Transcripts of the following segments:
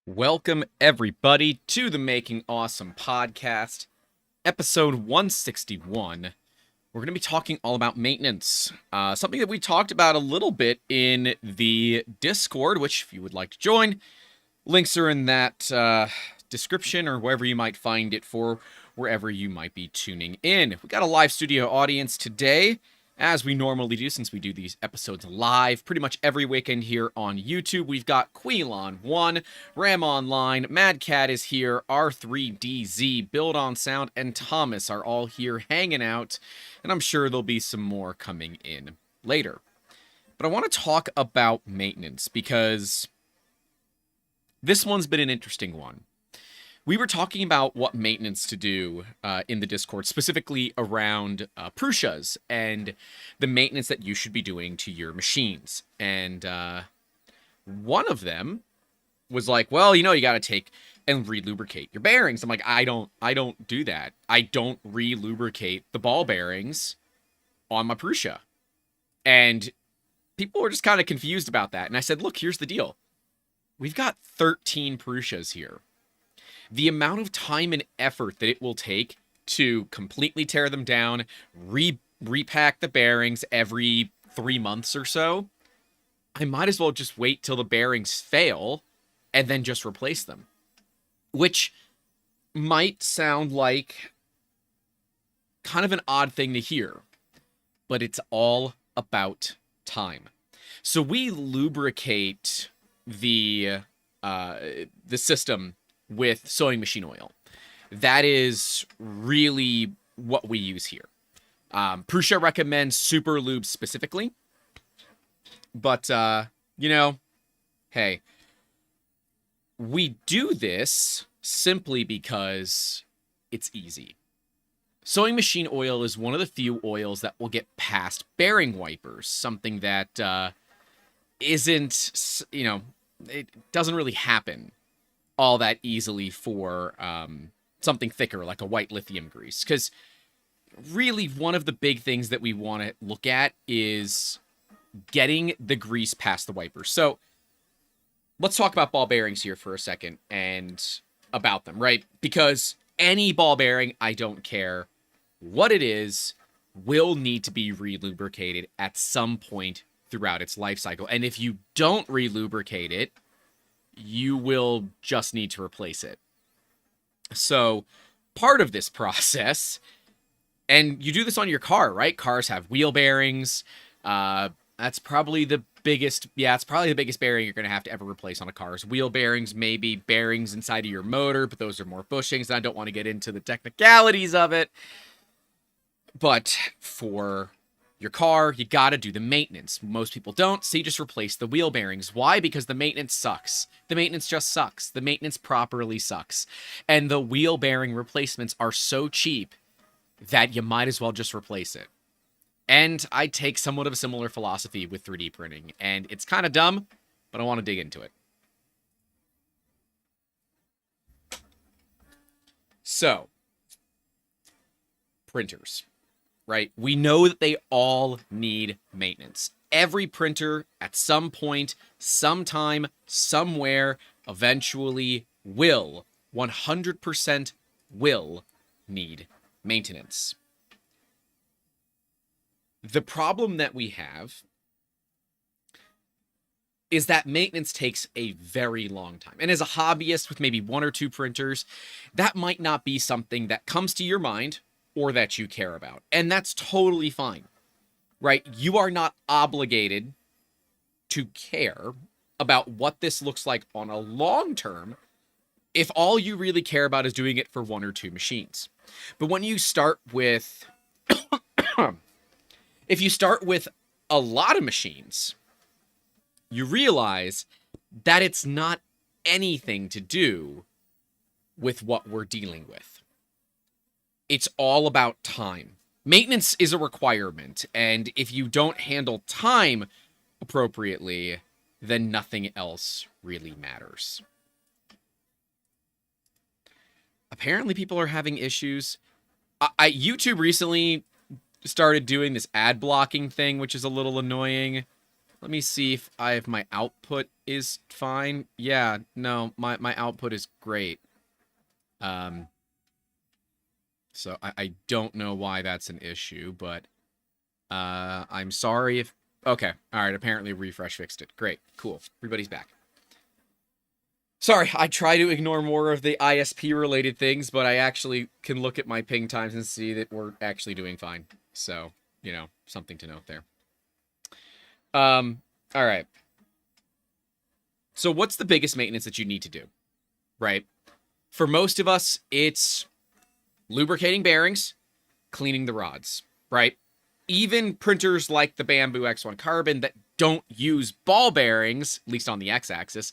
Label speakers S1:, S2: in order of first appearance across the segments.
S1: Welcome, everybody, to the Making Awesome podcast, episode 161. We're going to be talking all about maintenance, something that we talked about a little bit in the Discord, which, if you would like to join, links are in that description or wherever you might find it for wherever you might be tuning in. We got a live studio audience today, as we normally do, since we do these episodes live pretty much every weekend here on YouTube. We've got Queelon1, Ram Online, Mad Cat is here, R3DZ, Build on Sound, and Thomas are all here hanging out, and I'm sure there'll be some more coming in later. But I want to talk about maintenance, because this one's been an interesting one. We were talking about what maintenance to do in the Discord, specifically around Prussias and the maintenance that you should be doing to your machines. And one of them was like, well, you got to take and re-lubricate your bearings. I'm like, I don't do that. I don't re-lubricate the ball bearings on my Prusia. And people were just kind of confused about that. And I said, look, here's the deal. We've got 13 Prussias here. The amount of time and effort that it will take to completely tear them down, repack the bearings every 3 months or so, I might as well just wait till the bearings fail and then just replace them. Which might sound like kind of an odd thing to hear, but it's all about time. So we lubricate the system with sewing machine oil. That is really what we use here. Prusia recommends Super Lube specifically. But, hey, we do this simply because it's easy. Sewing machine oil is one of the few oils that will get past bearing wipers, something that isn't, it doesn't really happen all that easily for something thicker like a white lithium grease. Because really one of the big things that we want to look at is getting the grease past the wipers. So let's talk about ball bearings here for a second and about them, right? Because any ball bearing, I don't care what it is, will need to be re-lubricated at some point throughout its life cycle. And if you don't re-lubricate it, you will just need to replace it. So part of this process, and you do this on your car, right? Cars have wheel bearings. That's probably the biggest, it's probably the biggest bearing you're going to have to ever replace on a car is wheel bearings, maybe bearings inside of your motor, but those are more bushings, and I don't want to get into the technicalities of it. But for your car, you got to do the maintenance. Most people don't, so you just replace the wheel bearings. Why? Because the maintenance sucks. The maintenance just sucks. The maintenance properly sucks. And the wheel bearing replacements are so cheap that you might as well just replace it. And I take somewhat of a similar philosophy with 3D printing. And it's kind of dumb, but I want to dig into it. So, printers. Right? We know that they all need maintenance. Every printer at some point, sometime, somewhere, eventually will, 100% will need maintenance. The problem that we have is that maintenance takes a very long time. And as a hobbyist with maybe 1 or 2 printers, that might not be something that comes to your mind or that you care about. And that's totally fine, right? You are not obligated to care about what this looks like on a long term if all you really care about is doing it for 1 or 2 machines. But when you start with, if you start with a lot of machines, you realize that it's not anything to do with what we're dealing with. It's all about time. Maintenance is a requirement, and if you don't handle time appropriately, then nothing else really matters. Apparently, people are having issues. YouTube recently started doing this ad blocking thing, which is a little annoying. Let me see if my output is fine. Yeah, no, my output is great. So I don't know why that's an issue, but I'm sorry if... Okay, alright, apparently refresh fixed it. Great, cool. Everybody's back. Sorry, I try to ignore more of the ISP-related things, but I actually can look at my ping times and see that we're actually doing fine. So, you know, something to note there. Alright. So what's the biggest maintenance that you need to do, right? For most of us, it's lubricating bearings, cleaning the rods, right? Even printers like the Bamboo X1 Carbon that don't use ball bearings, at least on the X-axis,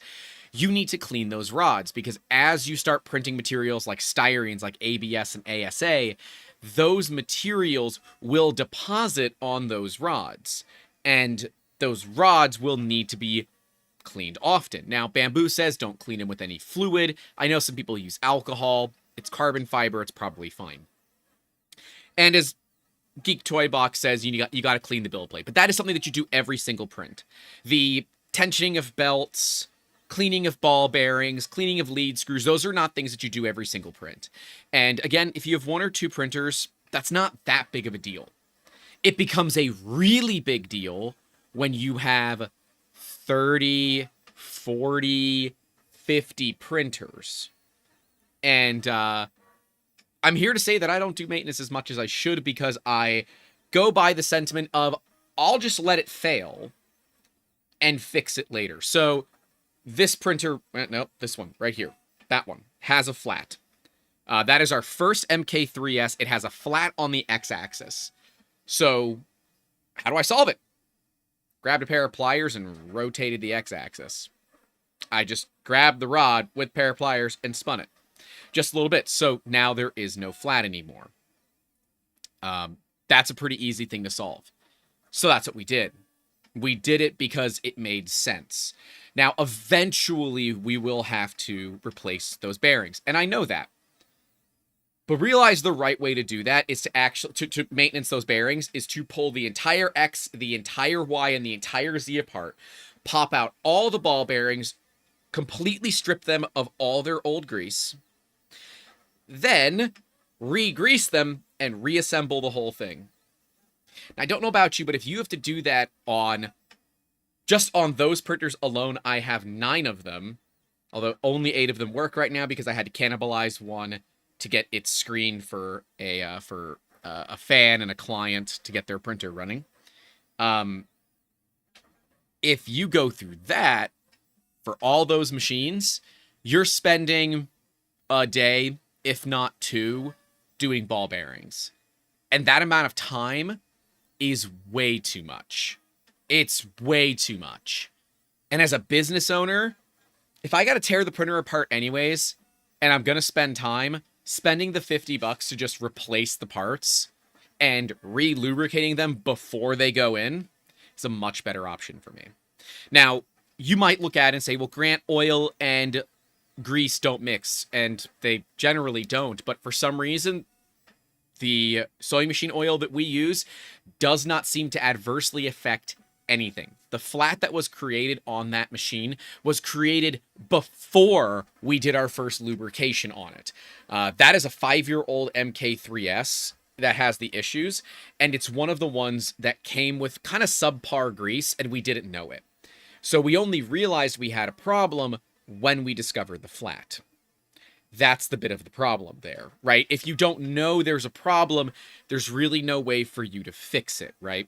S1: you need to clean those rods, because as you start printing materials like styrenes, like ABS and ASA, those materials will deposit on those rods, and those rods will need to be cleaned often. Now, Bamboo says don't clean them with any fluid. I know some people use alcohol. It's carbon fiber. It's probably fine. And as Geek Toy Box says, you got to clean the build plate. But that is something that you do every single print. The tensioning of belts, cleaning of ball bearings, cleaning of lead screws, those are not things that you do every single print. And again, if you have 1 or 2 printers, that's not that big of a deal. It becomes a really big deal when you have 30, 40, 50 printers. And I'm here to say that I don't do maintenance as much as I should, because I go by the sentiment of I'll just let it fail and fix it later. So this printer, no, this one right here, that one has a flat. That is our first MK3S. It has a flat on the X-axis. So how do I solve it? Grabbed a pair of pliers and rotated the X-axis. I just grabbed the rod with a pair of pliers and spun it just a little bit. So now there is no flat anymore. That's a pretty easy thing to solve. So that's what we did. We did it because it made sense. Now, eventually, we will have to replace those bearings. And I know that. But realize the right way to do that is to actually, to maintenance those bearings, is to pull the entire X, the entire Y, and the entire Z apart, pop out all the ball bearings, completely strip them of all their old grease, then re-grease them and reassemble the whole thing. Now, I don't know about you, but if you have to do that on, just on those printers alone, I have 9 of them, although only 8 of them work right now because I had to cannibalize one to get its screen for a fan and a client to get their printer running. If you go through that for all those machines, you're spending a day, if not 2, doing ball bearings. And that amount of time is way too much. It's way too much. And as a business owner, if I got to tear the printer apart anyways, and I'm going to spend time, spending the $50 to just replace the parts and re-lubricating them before they go in is a much better option for me. Now, you might look at it and say, well, Grant, oil and grease don't mix, and they generally don't, but for some reason, the sewing machine oil that we use does not seem to adversely affect anything. The flat that was created on that machine was created before we did our first lubrication on it. That is a 5-year-old MK3S that has the issues, and it's one of the ones that came with kind of subpar grease, and we didn't know it. So we only realized we had a problem when we discovered the flat. That's the bit of the problem there, right? If you don't know there's a problem, there's really no way for you to fix it, right?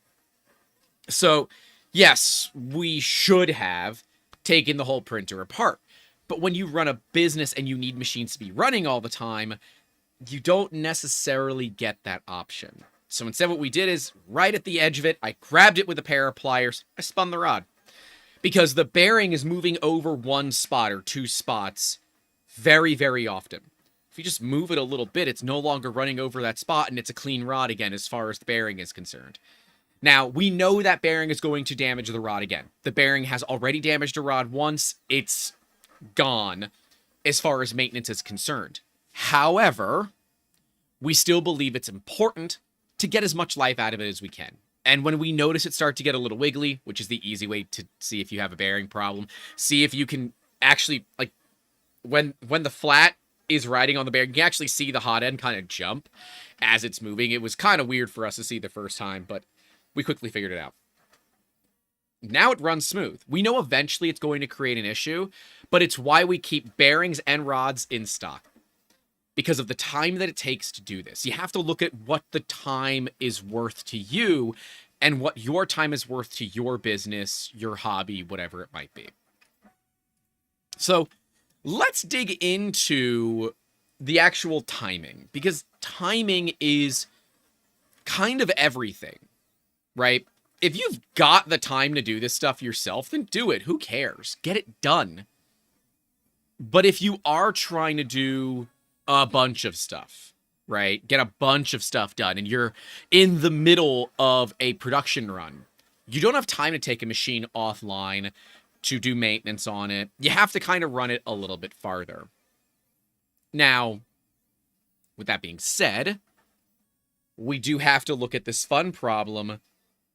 S1: So, yes, we should have taken the whole printer apart. But when you run a business and you need machines to be running all the time, you don't necessarily get that option. So instead what we did is, right at the edge of it, I grabbed it with a pair of pliers, I spun the rod. Because the bearing is moving over 1 spot or 2 spots very, very often. If you just move it a little bit, it's no longer running over that spot, and it's a clean rod again as far as the bearing is concerned. Now, we know that bearing is going to damage the rod again. The bearing has already damaged a rod once. It's gone as far as maintenance is concerned. However, we still believe it's important to get as much life out of it as we can. And when we notice it start to get a little wiggly, which is the easy way to see if you have a bearing problem, see if you can actually, like, when the flat is riding on the bearing, you can actually see the hot end kind of jump as it's moving. It was kind of weird for us to see the first time, but we quickly figured it out. Now it runs smooth. We know eventually it's going to create an issue, but it's why we keep bearings and rods in stock. Because of the time that it takes to do this. You have to look at what the time is worth to you and what your time is worth to your business, your hobby, whatever it might be. So let's dig into the actual timing, because timing is kind of everything, right? If you've got the time to do this stuff yourself, then do it. Who cares? Get it done. But if you are trying to do a bunch of stuff, right? Get a bunch of stuff done, and you're in the middle of a production run. You don't have time to take a machine offline to do maintenance on it. You have to kind of run it a little bit farther. Now, with that being said, we do have to look at this fun problem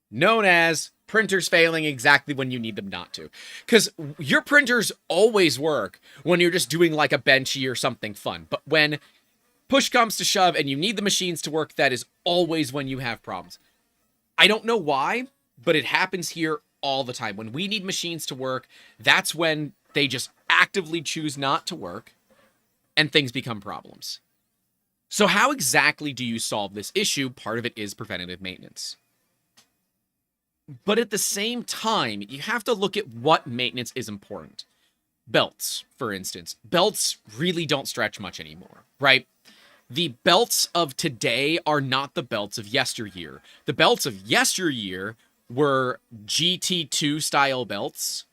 S1: known as printers failing exactly when you need them not to. Because your printers always work when you're just doing like a benchy or something fun. But when push comes to shove and you need the machines to work, that is always when you have problems. I don't know why, but it happens here all the time. When we need machines to work, that's when they just actively choose not to work and things become problems. So how exactly do you solve this issue? Part of it is preventative maintenance. But at the same time, you have to look at what maintenance is important. Belts, for instance. Belts really don't stretch much anymore, right? The belts of today are not the belts of yesteryear. The belts of yesteryear were GT2 style belts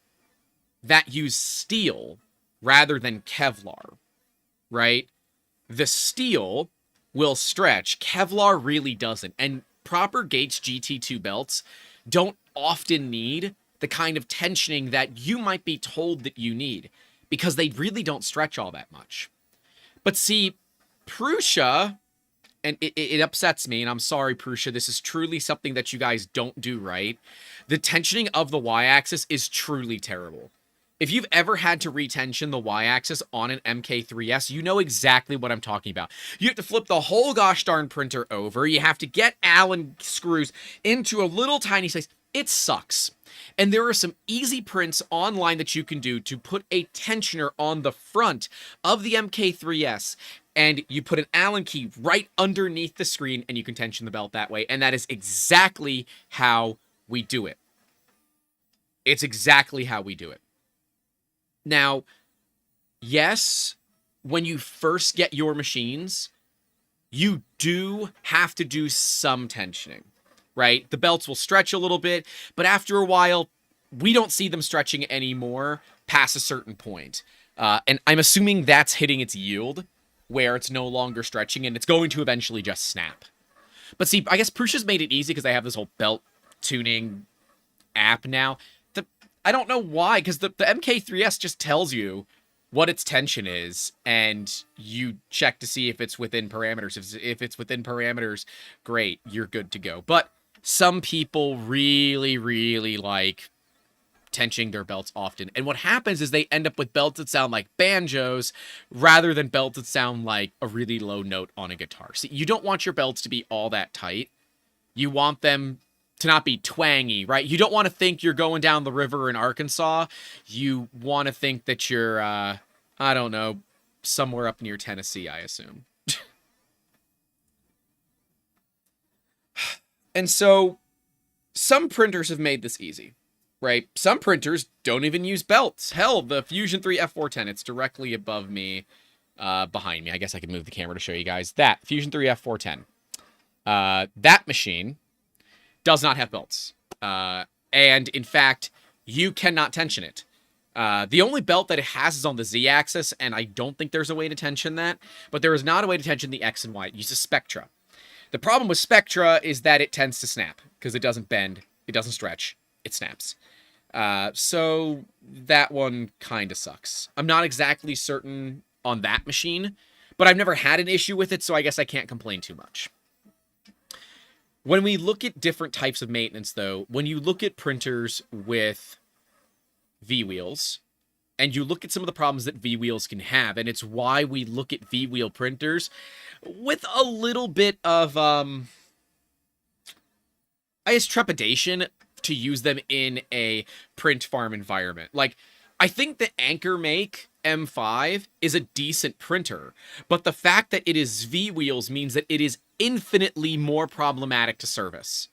S1: that use steel rather than Kevlar, right? The steel will stretch. Kevlar really doesn't. And proper Gates GT2 belts don't often need the kind of tensioning that you might be told that you need, because they really don't stretch all that much. But see, Prusa, and it upsets me, and I'm sorry, Prusa, this is truly something that you guys don't do right. The tensioning of the y-axis is truly terrible. If you've ever had to retension the y-axis on an MK3S, you know exactly what I'm talking about. You have to flip the whole gosh darn printer over. You have to get Allen screws into a little tiny space. It sucks. And there are some easy prints online that you can do to put a tensioner on the front of the MK3S. And you put an Allen key right underneath the screen and you can tension the belt that way. And that is exactly how we do it. It's exactly how we do it. Now, yes, when you first get your machines, you do have to do some tensioning, right? The belts will stretch a little bit, but after a while, we don't see them stretching anymore past a certain point. And I'm assuming that's hitting its yield, where it's no longer stretching, and it's going to eventually just snap. But see, I guess Prusa's made it easy because they have this whole belt tuning app now. I don't know why, because the MK3S just tells you what its tension is, and you check to see if it's within parameters. If it's within parameters, great, you're good to go. But some people really, really like tensioning their belts often. And what happens is they end up with belts that sound like banjos rather than belts that sound like a really low note on a guitar. See, you don't want your belts to be all that tight. You want them to not be twangy, right? You don't want to think you're going down the river in Arkansas. You want to think that you're, I don't know, somewhere up near Tennessee, I assume. And so some printers have made this easy, right? Some printers don't even use belts. Hell, the Fusion 3 F410, it's directly above me, behind me. I guess I could move the camera to show you guys that. Fusion 3 F410. That machine does not have belts. And in fact, you cannot tension it. The only belt that it has is on the Z-axis, and I don't think there's a way to tension that, but there is not a way to tension the X and Y. It uses Spectra. The problem with Spectra is that it tends to snap, because it doesn't bend, it doesn't stretch, it snaps. So that one kind of sucks. I'm not exactly certain on that machine, but I've never had an issue with it, so I guess I can't complain too much. When we look at different types of maintenance, though, when you look at printers with V-wheels, and you look at some of the problems that V-wheels can have, and it's why we look at V-wheel printers with a little bit of, I guess, trepidation to use them in a print farm environment. Like, I think the Anchor Make M5 is a decent printer, but the fact that it is V-wheels means that it is infinitely more problematic to service,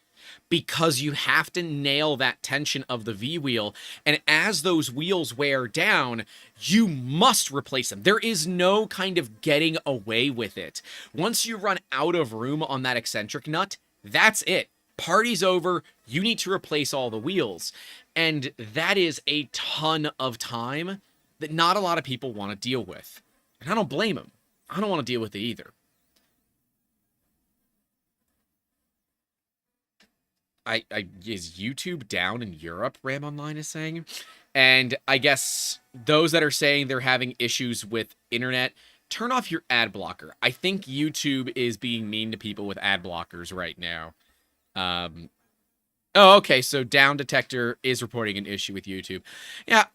S1: because you have to nail that tension of the V-wheel, and as those wheels wear down, you must replace them. There is no kind of getting away with it. Once you run out of room on that eccentric nut, that's it. Party's over. You need to replace all the wheels. And that is a ton of time that not a lot of people want to deal with. And I don't blame them. I don't want to deal with it either. Is YouTube down in Europe, Ram Online is saying? And I guess those that are saying they're having issues with internet, turn off your ad blocker. I think YouTube is being mean to people with ad blockers right now. Oh, okay, so Down Detector is reporting an issue with YouTube. Yeah,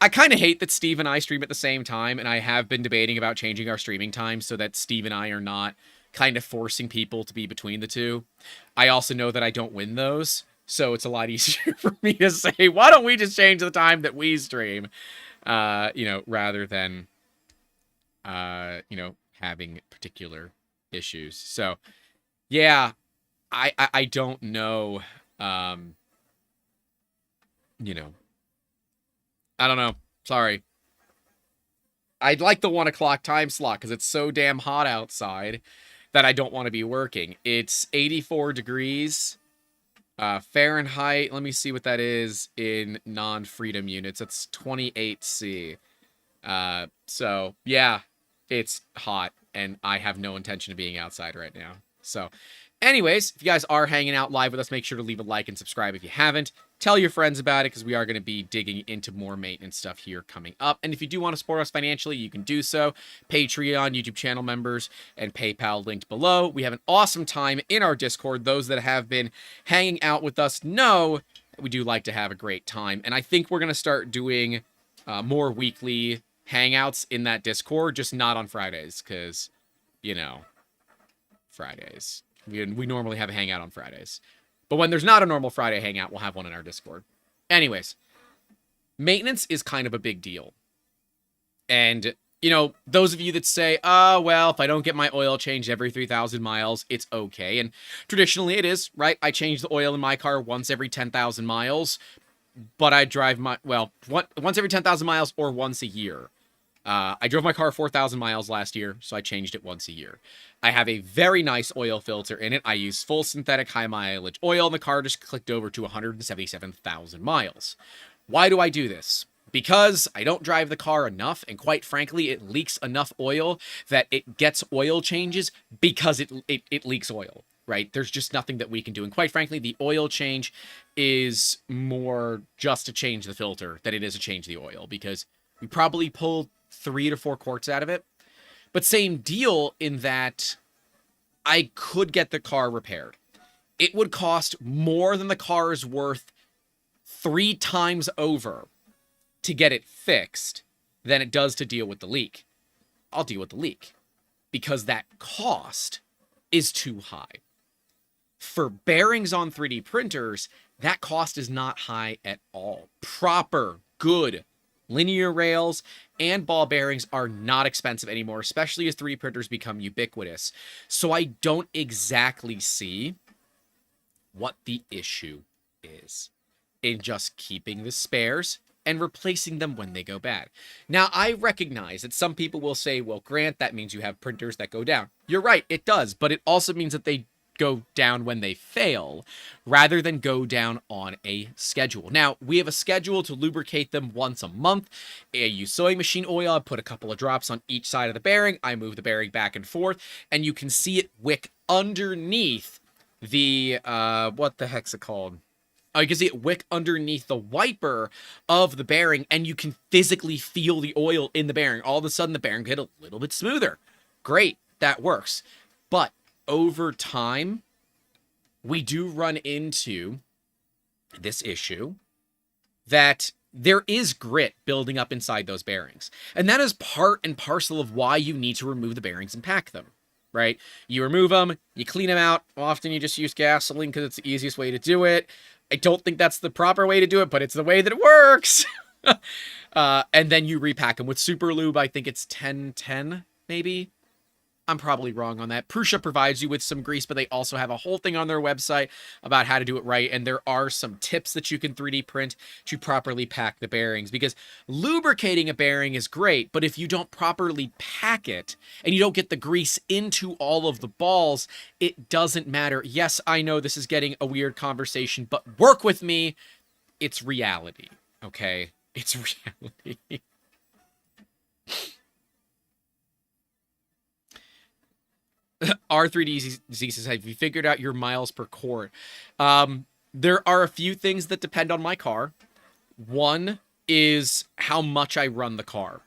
S1: I kind of hate that Steve and I stream at the same time, and I have been debating about changing our streaming time so that Steve and I are not kind of forcing people to be between the two. I also know that I don't win those, so it's a lot easier for me to say, why don't we just change the time that we stream, rather than, having particular issues. So, yeah, I don't know, I don't know. Sorry. I'd like the 1 o'clock time slot because it's so damn hot outside that I don't want to be working. It's 84 degrees Fahrenheit. Let me see what that is in non-freedom units. That's 28°C. So, yeah, it's hot, and I have no intention of being outside right now. So, anyways, if you guys are hanging out live with us, make sure to leave a like and subscribe if you haven't. Tell your friends about it, because we are going to be digging into more maintenance stuff here coming up. And if you do want to support us financially, you can do so. Patreon, YouTube channel members, and PayPal linked below. We have an awesome time in our Discord. Those that have been hanging out with us know that we do like to have a great time. And I think we're going to start doing more weekly hangouts in that Discord, just not on Fridays, because, Fridays. We normally have a hangout on Fridays. But when there's not a normal Friday hangout, we'll have one in our Discord. Anyways, maintenance is kind of a big deal. And, those of you that say, oh, well, if I don't get my oil changed every 3,000 miles, it's okay. And traditionally it is, right? I change the oil in my car once every 10,000 miles. But I drive once every 10,000 miles or once a year. I drove my car 4,000 miles last year, so I changed it once a year. I have a very nice oil filter in it. I use full synthetic high mileage oil, and the car just clicked over to 177,000 miles. Why do I do this? Because I don't drive the car enough, and quite frankly, it leaks enough oil that it gets oil changes because it leaks oil, right? There's just nothing that we can do. And quite frankly, the oil change is more just to change the filter than it is to change the oil, because we probably pulled 3 to 4 quarts out of it. But same deal in that I could get the car repaired. It would cost more than the car is worth 3 times over to get it fixed than it does to deal with the leak. I'll deal with the leak because that cost is too high. For bearings on 3D printers, that cost is not high at all. Proper, good linear rails and ball bearings are not expensive anymore, especially as 3D printers become ubiquitous. So I don't exactly see what the issue is in just keeping the spares and replacing them when they go bad. Now, I recognize that some people will say, well, Grant, that means you have printers that go down. You're right, it does, but it also means that they go down when they fail rather than go down on a schedule. Now, we have a schedule to lubricate them once a month. I use sewing machine oil. I put a couple of drops on each side of the bearing. I move the bearing back and forth, and you can see it wick underneath the, what the heck's it called? Oh, you can see it wick underneath the wiper of the bearing, and you can physically feel the oil in the bearing. All of a sudden, the bearing get a little bit smoother. Great, that works. But over time, we do run into this issue that there is grit building up inside those bearings. And that is part and parcel of why you need to remove the bearings and pack them, right? You remove them, you clean them out. Often you just use gasoline because it's the easiest way to do it. I don't think that's the proper way to do it, but it's the way that it works. And then you repack them with super lube. I think it's 1010, maybe. I'm probably wrong on that. Prusa provides you with some grease, but they also have a whole thing on their website about how to do it right. And there are some tips that you can 3D print to properly pack the bearings, because lubricating a bearing is great, but if you don't properly pack it and you don't get the grease into all of the balls, it doesn't matter. Yes, I know this is getting a weird conversation, but work with me. It's reality, okay? It's reality. R3DZ says, have you figured out your miles per quart? There are a few things that depend on my car. One is how much I run the car.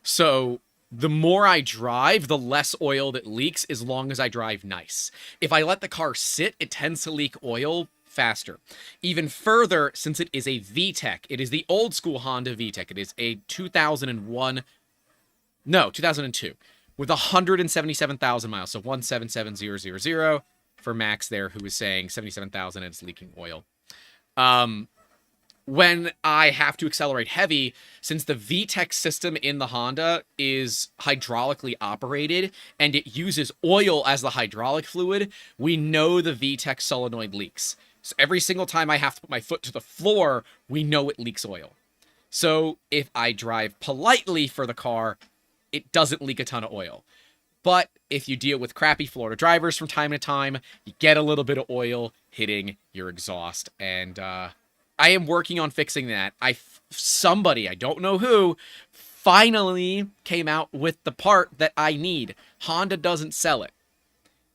S1: So the more I drive, the less oil that leaks, as long as I drive nice. If I let the car sit, it tends to leak oil faster. Even further, since it is a VTEC, it is the old school Honda VTEC. It is a 2002. With 177,000 miles, so 177000 for Max there, who was saying 77,000 and it's leaking oil. When I have to accelerate heavy, since the VTEC system in the Honda is hydraulically operated and it uses oil as the hydraulic fluid, we know the VTEC solenoid leaks. So every single time I have to put my foot to the floor, we know it leaks oil. So if I drive politely for the car, it doesn't leak a ton of oil. But if you deal with crappy Florida drivers from time to time, you get a little bit of oil hitting your exhaust. And I am working on fixing that. Somebody, I don't know who, finally came out with the part that I need. Honda doesn't sell it.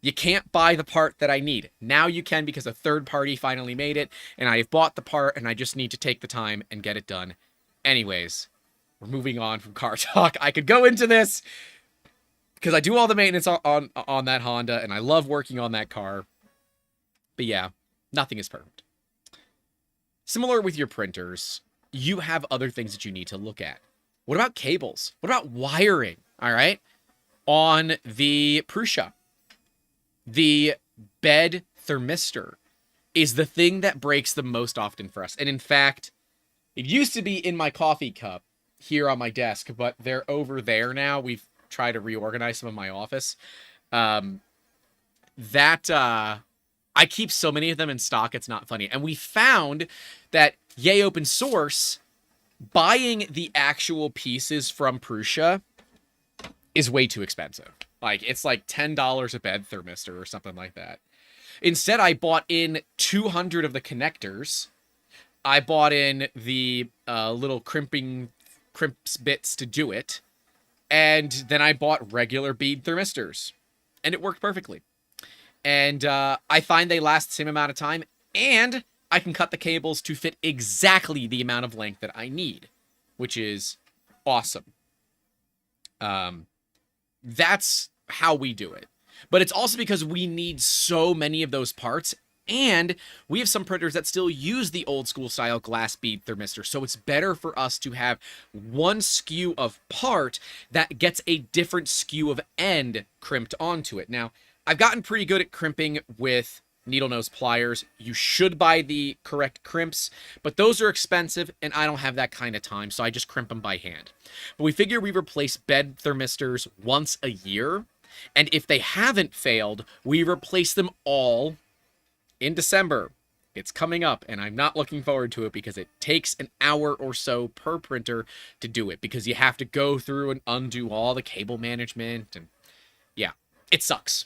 S1: You can't buy the part that I need. Now you can, because a third party finally made it, and I have bought the part, and I just need to take the time and get it done. Anyways, we're moving on from car talk. I could go into this because I do all the maintenance on that Honda, and I love working on that car. But yeah, nothing is perfect. Similar with your printers, you have other things that you need to look at. What about cables? What about wiring? All right. On the Prusa, the bed thermistor is the thing that breaks the most often for us. And in fact, it used to be in my coffee cup here on my desk, but they're over there now. We've tried to reorganize some of my office. I keep so many of them in stock, it's not funny. And we found that, yay, open source, buying the actual pieces from Prusa is way too expensive. Like, it's like $10 a bed thermistor or something like that. Instead, I bought in 200 of the connectors. I bought in the little crimps bits to do it, and then I bought regular bead thermistors, and it worked perfectly. And I find they last the same amount of time, and I can cut the cables to fit exactly the amount of length that I need, which is awesome. That's how we do it. But it's also because we need so many of those parts, and we have some printers that still use the old school style glass bead thermistor. So it's better for us to have one SKU of part that gets a different SKU of end crimped onto it. Now, I've gotten pretty good at crimping with needle nose pliers. You should buy the correct crimps, but those are expensive and I don't have that kind of time, so I just crimp them by hand. But we figure we replace bed thermistors once a year, and if they haven't failed, we replace them all in December. It's coming up, and I'm not looking forward to it because it takes an hour or so per printer to do it, because you have to go through and undo all the cable management, and yeah, it sucks.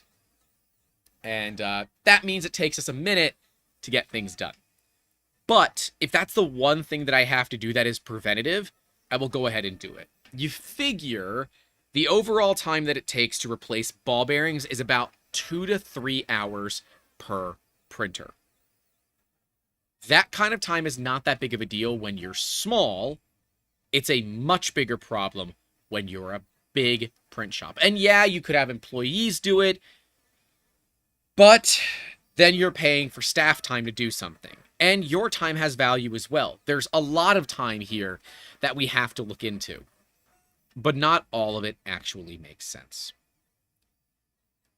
S1: And that means it takes us a minute to get things done. But if that's the one thing that I have to do that is preventative, I will go ahead and do it. You figure the overall time that it takes to replace ball bearings is about 2 to 3 hours per printer. That kind of time is not that big of a deal when you're small. It's a much bigger problem when you're a big print shop. And yeah, you could have employees do it, but then you're paying for staff time to do something. And your time has value as well. There's a lot of time here that we have to look into, but not all of it actually makes sense.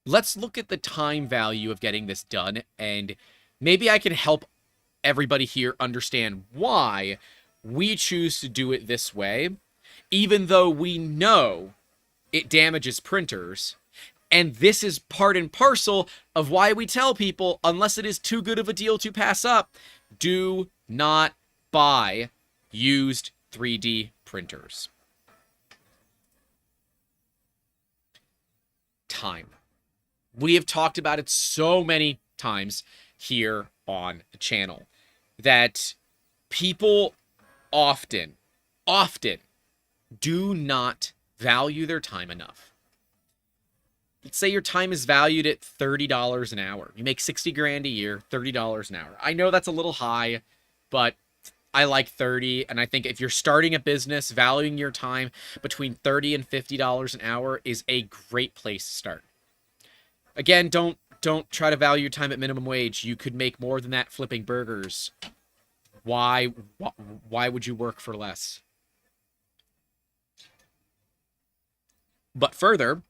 S1: Let's look at the time value of getting this done, and maybe I can help everybody here understand why we choose to do it this way, even though we know it damages printers. And this is part and parcel of why we tell people, unless it is too good of a deal to pass up, do not buy used 3D printers. Time. We have talked about it so many times here on the channel that people often do not value their time enough. Let's say your time is valued at $30 an hour. You make 60 grand a year, $30 an hour. I know that's a little high, but I like 30, and I think if you're starting a business, valuing your time between $30 and $50 an hour is a great place to start. Again, don't try to value your time at minimum wage. You could make more than that flipping burgers. Why would you work for less? But further,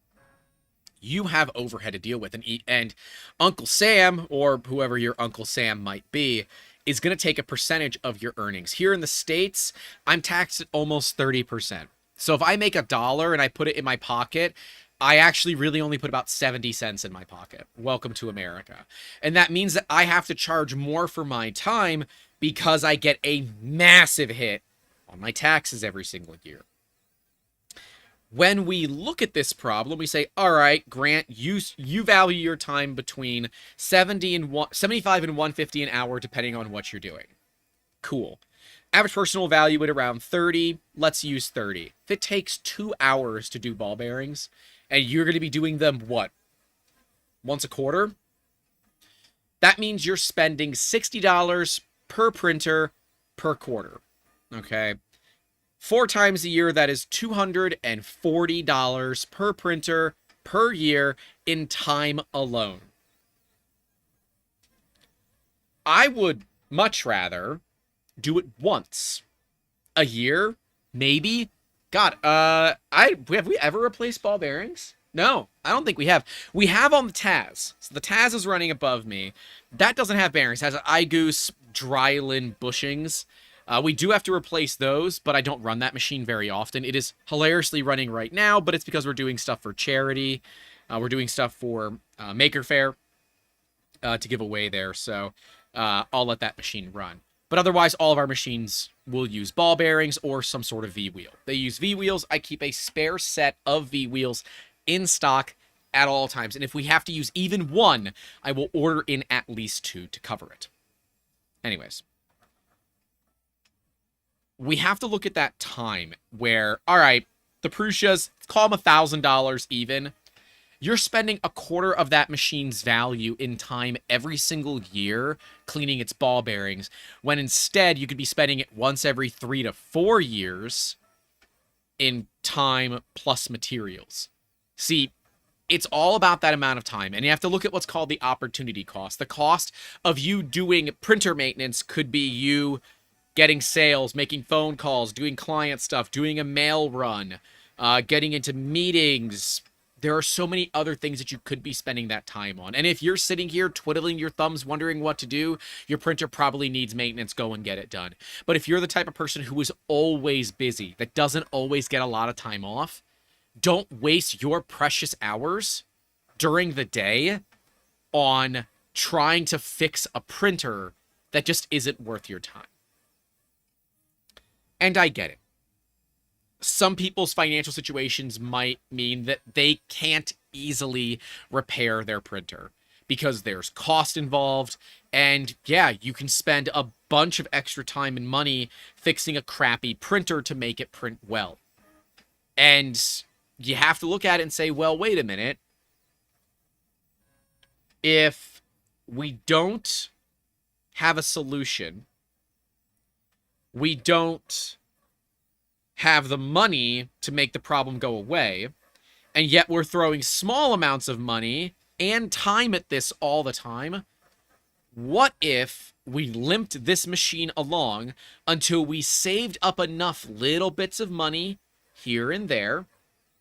S1: you have overhead to deal with, and Uncle Sam, or whoever your Uncle Sam might be, is going to take a percentage of your earnings. Here in the States, I'm taxed at almost 30%. So if I make $1 and I put it in my pocket, I actually really only put about 70 cents in my pocket. Welcome to America. And that means that I have to charge more for my time because I get a massive hit on my taxes every single year. When we look at this problem, we say, all right, Grant, you value your time between 75 and 150 an hour, depending on what you're doing. Cool. Average person will value it around 30. Let's use 30. If it takes 2 hours to do ball bearings, and you're going to be doing them, what, once a quarter? That means you're spending $60 per printer per quarter, okay? 4 times a year, that is $240 per printer per year in time alone. I would much rather do it once a year, maybe. God, have we ever replaced ball bearings? No, I don't think we have. We have on the Taz. So the Taz is running above me. That doesn't have bearings. It has an iGoose Dryland bushings. We do have to replace those, but I don't run that machine very often. It is hilariously running right now, but it's because we're doing stuff for charity. We're doing stuff for Maker Faire to give away there, so I'll let that machine run. But otherwise, all of our machines will use ball bearings or some sort of V-wheel. They use V-wheels. I keep a spare set of V-wheels in stock at all times. And if we have to use even one, I will order in at least 2 to cover it. Anyways. We have to look at that time where, all right, the Prussias, call them $1,000 even. You're spending a quarter of that machine's value in time every single year cleaning its ball bearings, when instead you could be spending it once every 3 to 4 years in time plus materials. See, it's all about that amount of time, and you have to look at what's called the opportunity cost. The cost of you doing printer maintenance could be you getting sales, making phone calls, doing client stuff, doing a mail run, getting into meetings. There are so many other things that you could be spending that time on. And if you're sitting here twiddling your thumbs wondering what to do, your printer probably needs maintenance. Go and get it done. But if you're the type of person who is always busy, that doesn't always get a lot of time off, don't waste your precious hours during the day on trying to fix a printer that just isn't worth your time. And I get it. Some people's financial situations might mean that they can't easily repair their printer because there's cost involved. And yeah, you can spend a bunch of extra time and money fixing a crappy printer to make it print well. And you have to look at it and say, well, wait a minute. If we don't have a solution, we don't have the money to make the problem go away, and yet we're throwing small amounts of money and time at this all the time, What if we limped this machine along until we saved up enough little bits of money here and there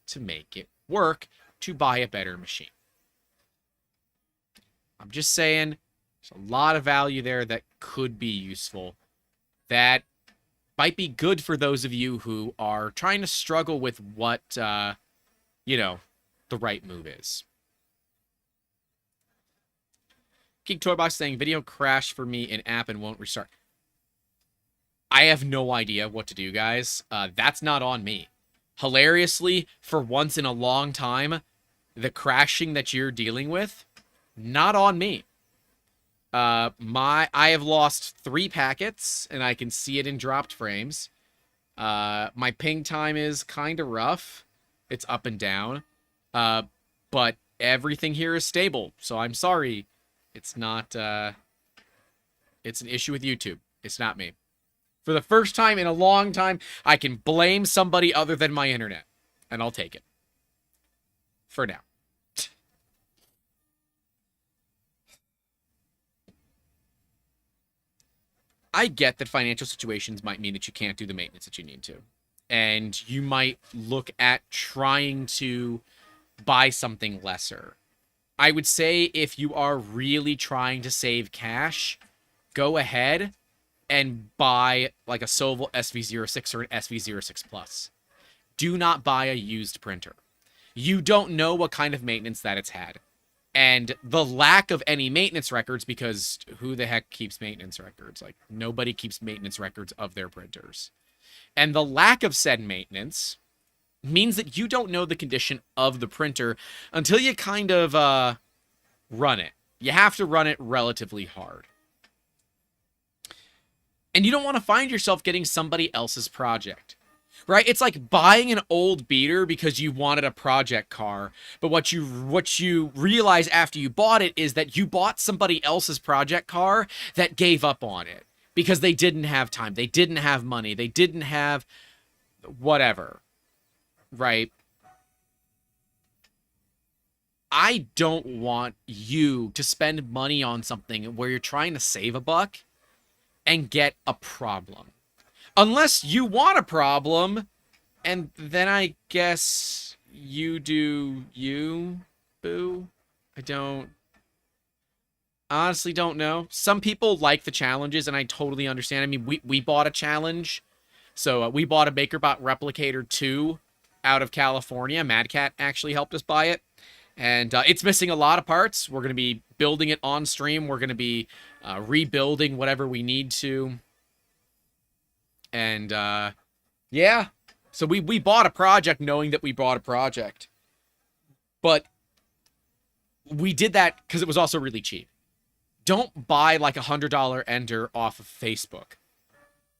S1: to make it work to buy a better machine? I'm just saying, there's a lot of value there that could be useful. That might be good for those of you who are trying to struggle with what, you know, the right move is. Geek Toybox saying, video crashed for me in app and won't restart. I have no idea what to do, guys. That's not on me. Hilariously, for once in a long time, the crashing that you're dealing with, not on me. I have lost 3 packets, and I can see it in dropped frames. My ping time is kind of rough. It's up and down. But everything here is stable, so I'm sorry. It's not, it's an issue with YouTube. It's not me. For the first time in a long time, I can blame somebody other than my internet. And I'll take it. For now. I get that financial situations might mean that you can't do the maintenance that you need to. And you might look at trying to buy something lesser. I would say if you are really trying to save cash, go ahead and buy like a Soval SV06 or an SV06 Plus. Do not buy a used printer. You don't know what kind of maintenance that it's had. And the lack of any maintenance records, because who the heck keeps maintenance records? Like, nobody keeps maintenance records of their printers. And the lack of said maintenance means that you don't know the condition of the printer until you kind of run it. You have to run it relatively hard. And you don't want to find yourself getting somebody else's project, right? It's like buying an old beater because you wanted a project car, but what you realize after you bought it is that you bought somebody else's project car that gave up on it because they didn't have time, they didn't have money, they didn't have whatever. Right? I don't want you to spend money on something where you're trying to save a buck and get a problem. Unless you want a problem, and then I guess you do you, boo? Honestly don't know. Some people like the challenges, and I totally understand. I mean, we bought a challenge. So we bought a MakerBot Replicator 2 out of California. Mad Cat actually helped us buy it. And it's missing a lot of parts. We're going to be building it on stream. We're going to be rebuilding whatever we need to. And yeah. So we bought a project knowing that we bought a project. But we did that because it was also really cheap. Don't buy like $100 Ender off of Facebook.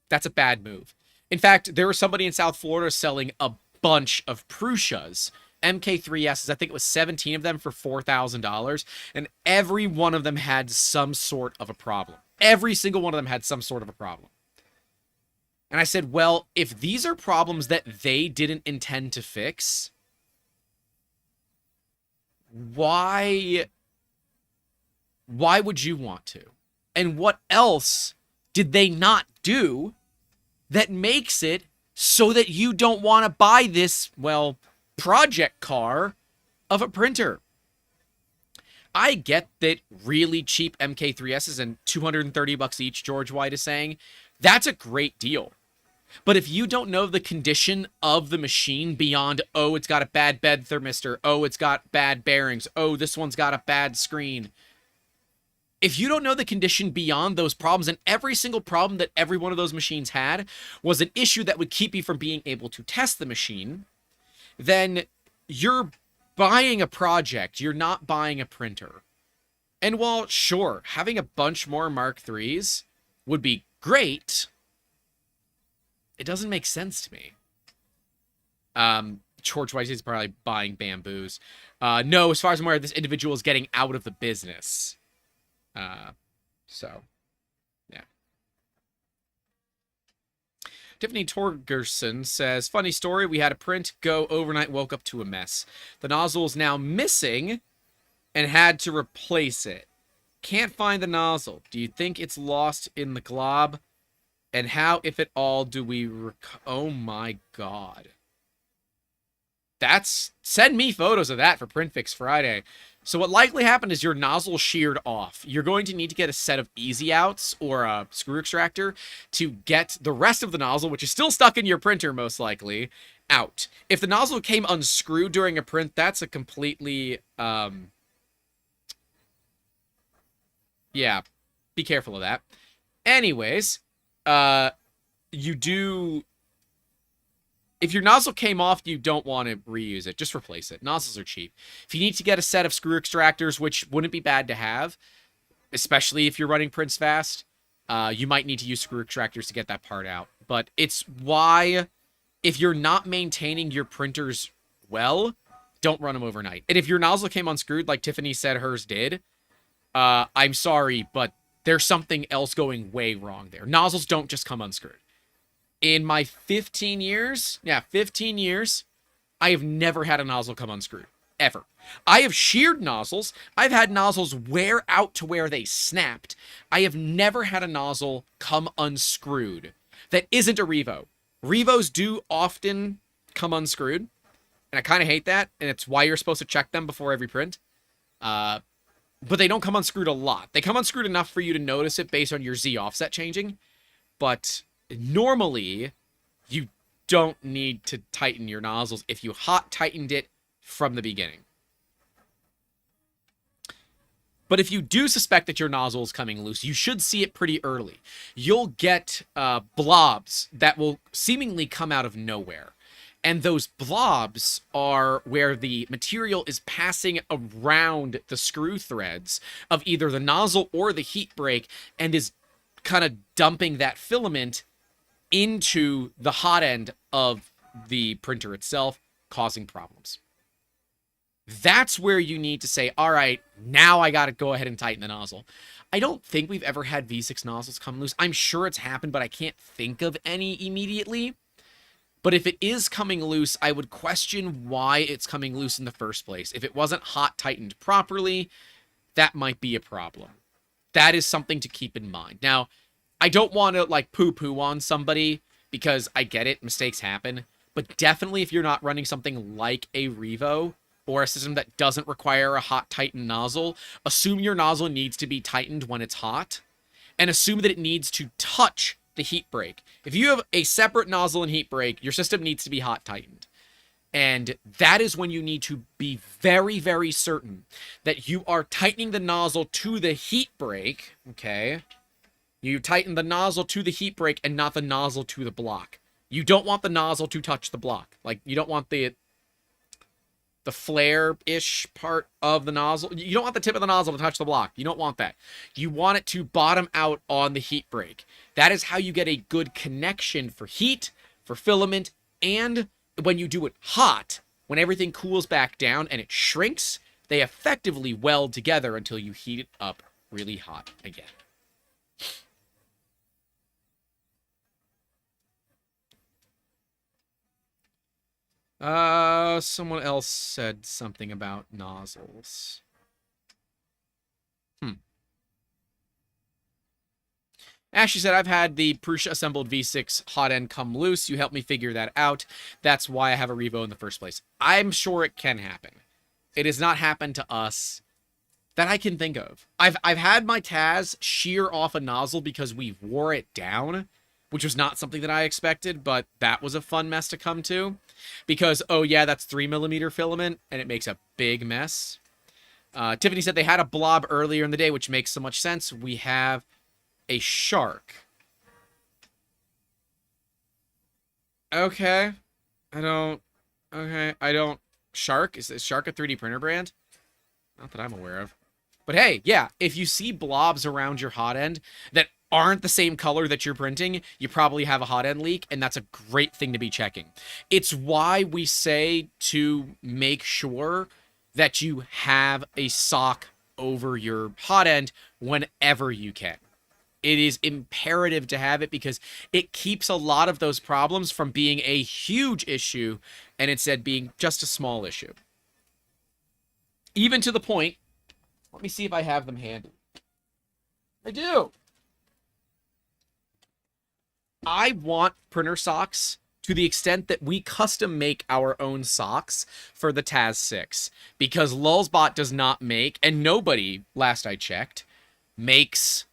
S1: That's a bad move. In fact, there was somebody in South Florida selling a bunch of Prussias, MK3Ss. I think it was 17 of them for $4,000, and every one of them had some sort of a problem. Every single one of them had some sort of a problem. And I said, well, if these are problems that they didn't intend to fix, why would you want to? And what else did they not do that makes it so that you don't want to buy this, well, project car of a printer? I get that really cheap MK3Ss and $230 each, George White is saying, that's a great deal. But if you don't know the condition of the machine beyond, oh, it's got a bad bed thermistor, oh, it's got bad bearings, oh, this one's got a bad screen. If you don't know the condition beyond those problems, and every single problem that every one of those machines had was an issue that would keep you from being able to test the machine, then you're buying a project. You're not buying a printer. And while, sure, having a bunch more Mark IIIs would be great, it doesn't make sense to me. George White is probably buying bamboos. No, as far as I'm aware, this individual is getting out of the business. So, yeah. Tiffany Torgerson says, funny story, we had a print go overnight, woke up to a mess. The nozzle is now missing and had to replace it. Can't find the nozzle. Do you think it's lost in the glob? And how, if at all, do we... Oh my god. Send me photos of that for Print Fix Friday. So what likely happened is your nozzle sheared off. You're going to need to get a set of easy outs or a screw extractor to get the rest of the nozzle, which is still stuck in your printer most likely, out. If the nozzle came unscrewed during a print, that's a completely... Yeah, be careful of that. Anyways, you do... If your nozzle came off, you don't want to reuse it. Just replace it. Nozzles are cheap. If you need to get a set of screw extractors, which wouldn't be bad to have, especially if you're running prints fast, you might need to use screw extractors to get that part out. But it's why, if you're not maintaining your printers well, don't run them overnight. And if your nozzle came unscrewed, like Tiffany said hers did, I'm sorry, but there's something else going way wrong there. Nozzles don't just come unscrewed. In my 15 years, I have never had a nozzle come unscrewed. Ever. I have sheared nozzles. I've had nozzles wear out to where they snapped. I have never had a nozzle come unscrewed that isn't a Revo. Revos do often come unscrewed, and I kind of hate that, and it's why you're supposed to check them before every print. But they don't come unscrewed a lot. They come unscrewed enough for you to notice it based on your Z offset changing, but... Normally, you don't need to tighten your nozzles if you hot tightened it from the beginning. But if you do suspect that your nozzle is coming loose, you should see it pretty early. You'll get blobs that will seemingly come out of nowhere. And those blobs are where the material is passing around the screw threads of either the nozzle or the heat break and is kind of dumping that filament into the hot end of the printer itself, causing problems. That's where you need to say, all right, now I got to go ahead and tighten the nozzle. I don't think we've ever had V6 nozzles come loose. I'm sure it's happened, but I can't think of any immediately. But if it is coming loose, I would question why it's coming loose in the first place. If it wasn't hot tightened properly, that might be a problem. That is something to keep in mind. Now, I don't want to, like, poo-poo on somebody, because I get it, mistakes happen, but definitely if you're not running something like a Revo, or a system that doesn't require a hot tightened nozzle, assume your nozzle needs to be tightened when it's hot, and assume that it needs to touch the heat break. If you have a separate nozzle and heat break, your system needs to be hot tightened. And that is when you need to be very, very certain that you are tightening the nozzle to the heat break, okay? You tighten the nozzle to the heat break and not the nozzle to the block. You don't want the nozzle to touch the block. Like, you don't want the flare-ish part of the nozzle. You don't want the tip of the nozzle to touch the block. You don't want that. You want it to bottom out on the heat break. That is how you get a good connection for heat, for filament, and when you do it hot, when everything cools back down and it shrinks, they effectively weld together until you heat it up really hot again. Someone else said something about nozzles. Ashley said, I've had the Prusa assembled V6 hot end come loose. You helped me figure that out. That's why I have a Revo in the first place. I'm sure it can happen. It has not happened to us that I can think of. I've had my Taz shear off a nozzle because we wore it down, which was not something that I expected, but that was a fun mess to come to. Because, oh yeah, that's 3mm filament, and it makes a big mess. Tiffany said they had a blob earlier in the day, which makes so much sense. We have a shark. Okay. Shark? Is Shark a 3D printer brand? Not that I'm aware of. But hey, yeah, if you see blobs around your hot end that aren't the same color that you're printing, you probably have a hot end leak, and that's a great thing to be checking. It's why we say to make sure that you have a sock over your hot end whenever you can. It is imperative to have it because it keeps a lot of those problems from being a huge issue and instead being just a small issue. Even to the point, let me see if I have them handy. I do. I want printer socks to the extent that we custom make our own socks for the Taz 6. Because Lulzbot does not make, and nobody, last I checked, makes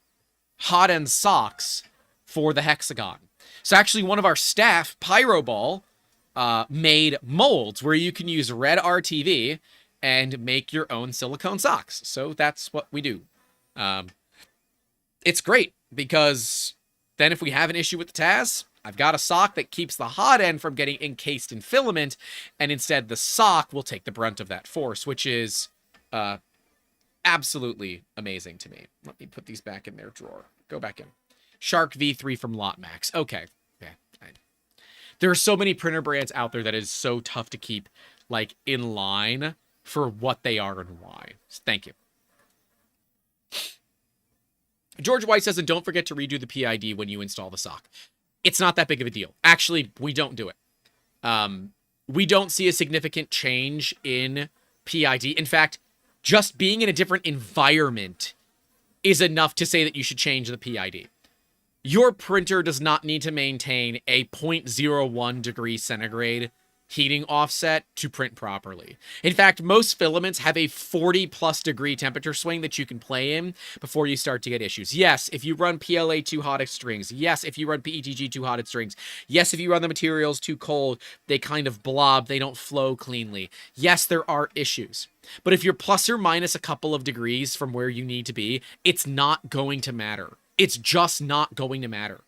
S1: hot end socks for the Hexagon. So actually one of our staff, Pyroball, made molds where you can use red RTV and make your own silicone socks. So that's what we do. It's great because then if we have an issue with the Taz, I've got a sock that keeps the hot end from getting encased in filament, and instead the sock will take the brunt of that force, which is absolutely amazing to me. Let me put these back in their drawer. Go back in. Shark V3 from Lotmax. Okay. Yeah. There are so many printer brands out there that is so tough to keep like in line for what they are and why. So thank you. George White says, and don't forget to redo the PID when you install the sock. It's not that big of a deal. Actually, we don't do it. We don't see a significant change in PID. In fact, just being in a different environment is enough to say that you should change the PID. Your printer does not need to maintain a 0.01 degrees centigrade heating offset to print properly. In fact, most filaments have a 40+ degree temperature swing that you can play in before you start to get issues. Yes, if you run PLA too hot at strings. Yes, if you run PETG too hot at strings. Yes, if you run the materials too cold, they kind of blob, they don't flow cleanly. Yes, there are issues. But if you're plus or minus a couple of degrees from where you need to be, it's not going to matter. It's just not going to matter.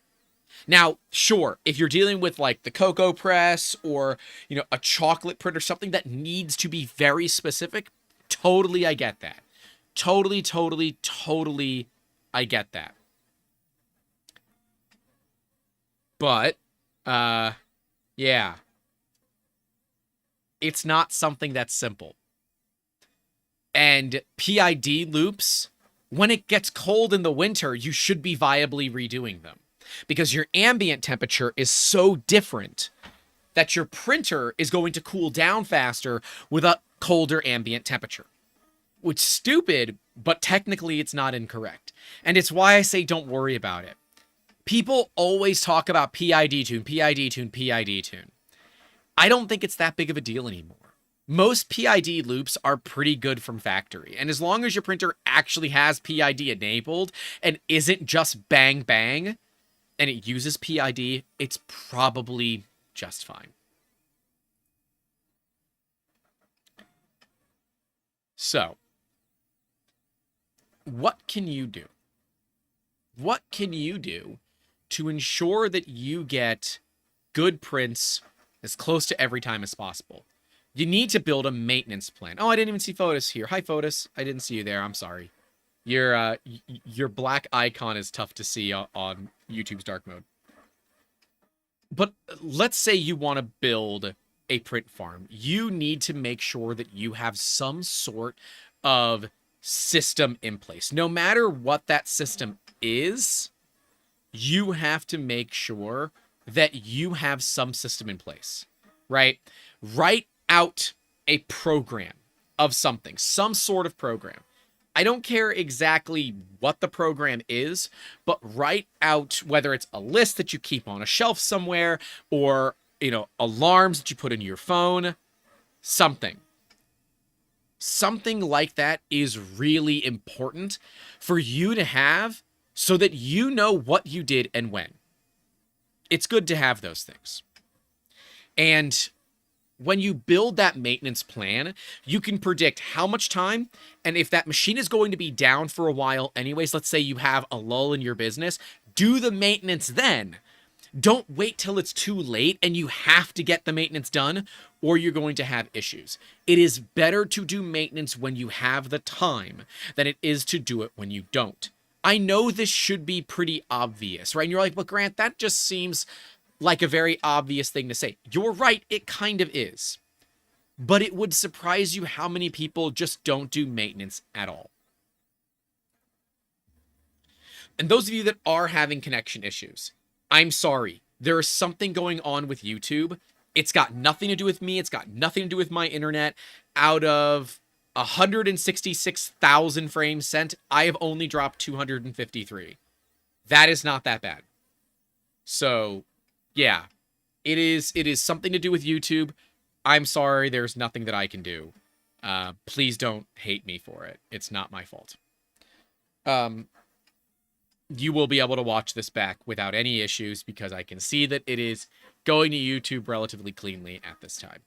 S1: Now, sure, if you're dealing with like the cocoa press or, you know, a chocolate print or something that needs to be very specific, totally I get that. Totally I get that. But, yeah. It's not something that's simple. And PID loops, when it gets cold in the winter, you should be viably redoing them. Because your ambient temperature is so different that your printer is going to cool down faster with a colder ambient temperature. Which is stupid, but technically it's not incorrect. And it's why I say don't worry about it. People always talk about PID tune, PID tune, PID tune. I don't think it's that big of a deal anymore. Most PID loops are pretty good from factory. And as long as your printer actually has PID enabled and isn't just bang bang, and it uses PID, it's probably just fine. So, what can you do? What can you do to ensure that you get good prints as close to every time as possible? You need to build a maintenance plan. Oh, I didn't even see Fotis here. Hi, Fotis. I didn't see you there. I'm sorry. Your black icon is tough to see on YouTube's dark mode. But let's say you want to build a print farm. You need to make sure that you have some sort of system in place. No matter what that system is, you have to make sure that you have some system in place, right? Write out a program of something, some sort of program. I don't care exactly what the program is, but write out whether it's a list that you keep on a shelf somewhere or, you know, alarms that you put in your phone, something. Something like that is really important for you to have so that you know what you did and when. It's good to have those things. And when you build that maintenance plan, you can predict how much time, and if that machine is going to be down for a while anyways, let's say you have a lull in your business, do the maintenance then. Don't wait till it's too late and you have to get the maintenance done, or you're going to have issues. It is better to do maintenance when you have the time than it is to do it when you don't. I know this should be pretty obvious, right? And you're like, but Grant, that just seems like a very obvious thing to say. You're right, it kind of is. But it would surprise you how many people just don't do maintenance at all. And those of you that are having connection issues, I'm sorry. There is something going on with YouTube. It's got nothing to do with me. It's got nothing to do with my internet. Out of 166,000 frames sent. I have only dropped 253. That is not that bad. So, yeah, it is something to do with YouTube. I'm sorry, there's nothing that I can do. Please don't hate me for it. It's not my fault. You will be able to watch this back without any issues because I can see that it is going to YouTube relatively cleanly at this time.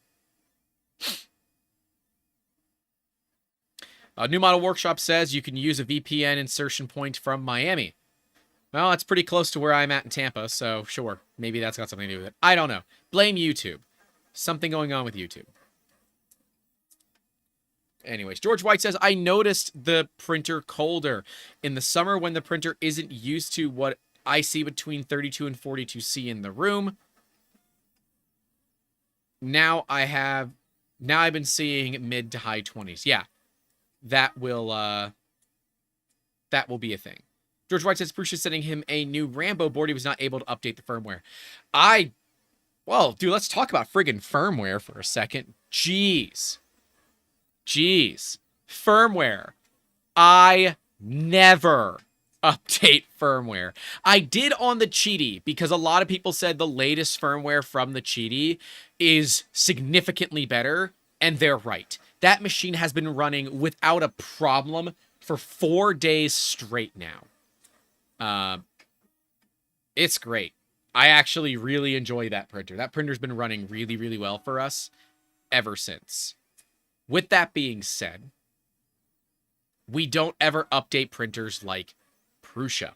S1: New Model Workshop says you can use a VPN insertion point from Miami. Well, that's pretty close to where I'm at in Tampa, so sure, maybe that's got something to do with it. I don't know. Blame YouTube. Something going on with YouTube. Anyways, George White says, I noticed the printer colder. In the summer when the printer isn't used to what I see between 32 and 42C in the room. Now I've been seeing mid to high 20s. Yeah, that will be a thing. George White says Prusa is sending him a new Rambo board. He was not able to update the firmware. Well, dude, let's talk about friggin' firmware for a second. Jeez. Firmware. I never update firmware. I did on the Cheaty because a lot of people said the latest firmware from the Cheaty is significantly better, and they're right. That machine has been running without a problem for 4 days straight now. It's great. I actually really enjoy that printer. That printer's been running really, really well for us ever since. With that being said, we don't ever update printers like Prusa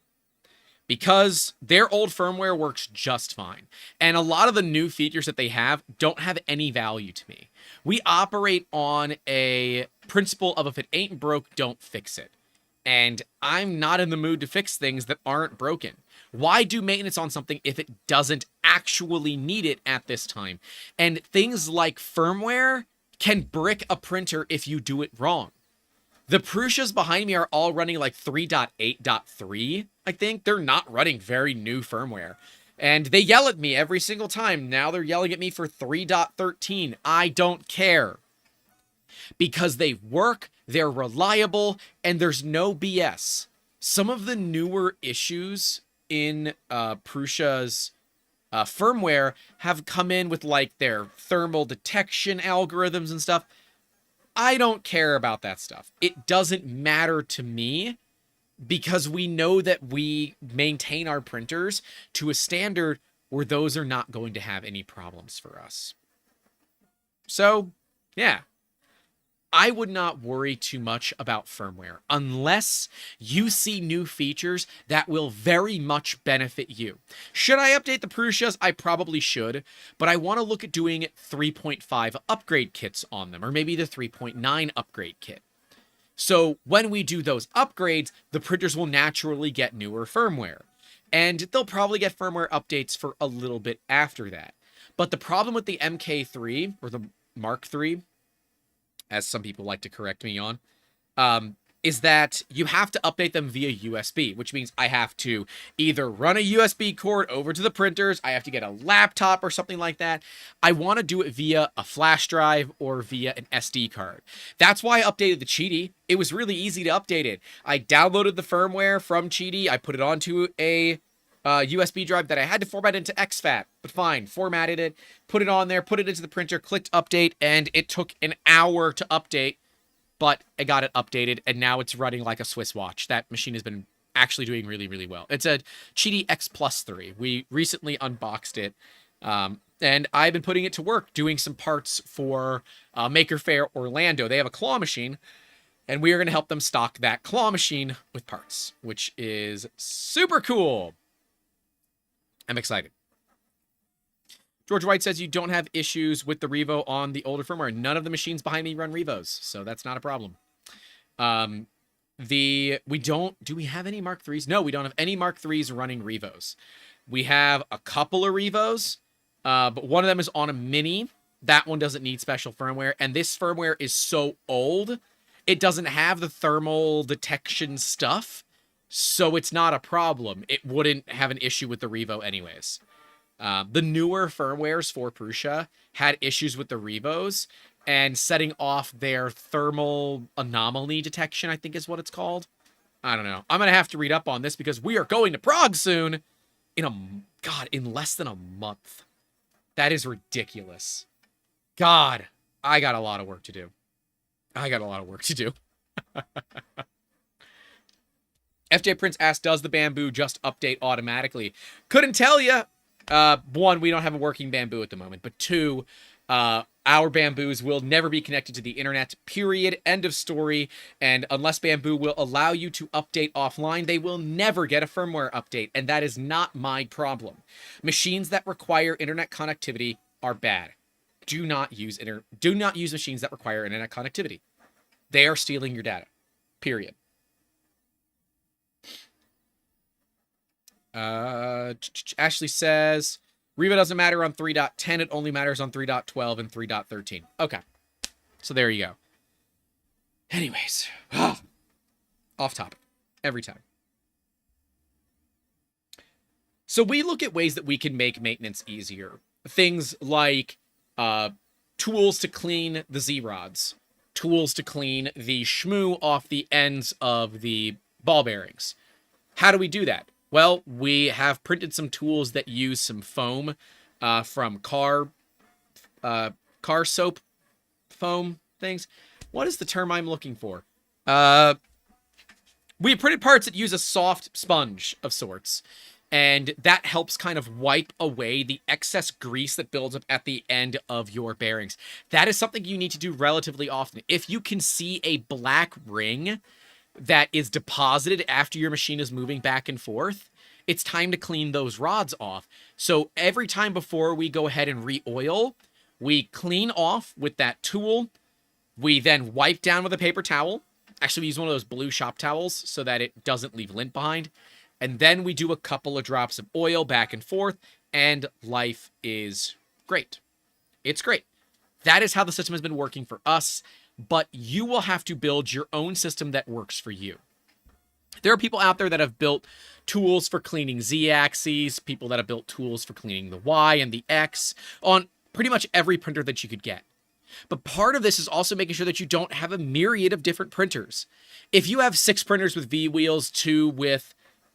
S1: because their old firmware works just fine. And a lot of the new features that they have don't have any value to me. We operate on a principle of if it ain't broke, don't fix it. And I'm not in the mood to fix things that aren't broken. Why do maintenance on something if it doesn't actually need it at this time? And things like firmware can brick a printer if you do it wrong. The Prusas behind me are all running like 3.8.3, I think. They're not running very new firmware. And they yell at me every single time. Now they're yelling at me for 3.13. I don't care. Because they work, they're reliable, and there's no BS. Some of the newer issues in Prusa's firmware have come in with like their thermal detection algorithms and stuff. I don't care about that stuff. It doesn't matter to me because we know that we maintain our printers to a standard where those are not going to have any problems for us. So, yeah. I would not worry too much about firmware unless you see new features that will very much benefit you. Should I update the Prusas? I probably should, but I want to look at doing 3.5 upgrade kits on them, or maybe the 3.9 upgrade kit. So when we do those upgrades, the printers will naturally get newer firmware, and they'll probably get firmware updates for a little bit after that. But the problem with the MK3, or the Mark III, as some people like to correct me on, is that you have to update them via USB, which means I have to either run a USB cord over to the printers, I have to get a laptop or something like that. I want to do it via a flash drive or via an SD card. That's why I updated the Cheaty. It was really easy to update it. I downloaded the firmware from Cheaty, I put it onto a USB drive that I had to format into exFAT, but fine, formatted it, put it on there, put it into the printer, clicked update, and it took an hour to update, but I got it updated, and now it's running like a Swiss watch. That machine has been actually doing really, really well. It's a Cheaty X Plus 3. We recently unboxed it, and I've been putting it to work, doing some parts for Maker Faire Orlando. They have a claw machine, and we are going to help them stock that claw machine with parts, which is super cool. I'm excited. George White says you don't have issues with the Revo on the older firmware. None of the machines behind me run Revos, so that's not a problem. Do we have any Mark IIIs? No, we don't have any Mark IIIs running Revos. We have a couple of Revos, but one of them is on a Mini. That one doesn't need special firmware, and this firmware is so old, it doesn't have the thermal detection stuff. So it's not a problem. It wouldn't have an issue with the Revo anyways. The newer firmwares for Prusa had issues with the Revos, and setting off their thermal anomaly detection, I think is what it's called. I don't know. I'm going to have to read up on this because we are going to Prague soon in less than a month. That is ridiculous. God, I got a lot of work to do. FJ Prince asked, does the bamboo just update automatically? Couldn't tell you. One, we don't have a working bamboo at the moment. But two, our bamboos will never be connected to the internet, period, end of story. And unless bamboo will allow you to update offline, they will never get a firmware update. And that is not my problem. Machines that require internet connectivity are bad. Do not use machines that require internet connectivity. They are stealing your data, period. Ashley says, Revo doesn't matter on 3.10. It only matters on 3.12 and 3.13. Okay. So there you go. Anyways. Off topic. Every time. So we look at ways that we can make maintenance easier. Things like tools to clean the Z-rods. Tools to clean the shmoo off the ends of the ball bearings. How do we do that? Well, we have printed some tools that use some foam from car soap foam things. What is the term I'm looking for? We printed parts that use a soft sponge of sorts, and that helps kind of wipe away the excess grease that builds up at the end of your bearings. That is something you need to do relatively often. If you can see a black ring that is deposited after your machine is moving back and forth, it's time to clean those rods off. So every time before we go ahead and re-oil, we clean off with that tool. We then wipe down with a paper towel. Actually, we use one of those blue shop towels so that it doesn't leave lint behind. And then we do a couple of drops of oil back and forth, and life is great. It's great. That is how the system has been working for us. But you will have to build your own system that works for you. There are people out there that have built tools for cleaning Z-axes, people that have built tools for cleaning the Y and the X on pretty much every printer that you could get. But part of this is also making sure that you don't have a myriad of different printers. If you have 6 printers with V-wheels, 2 with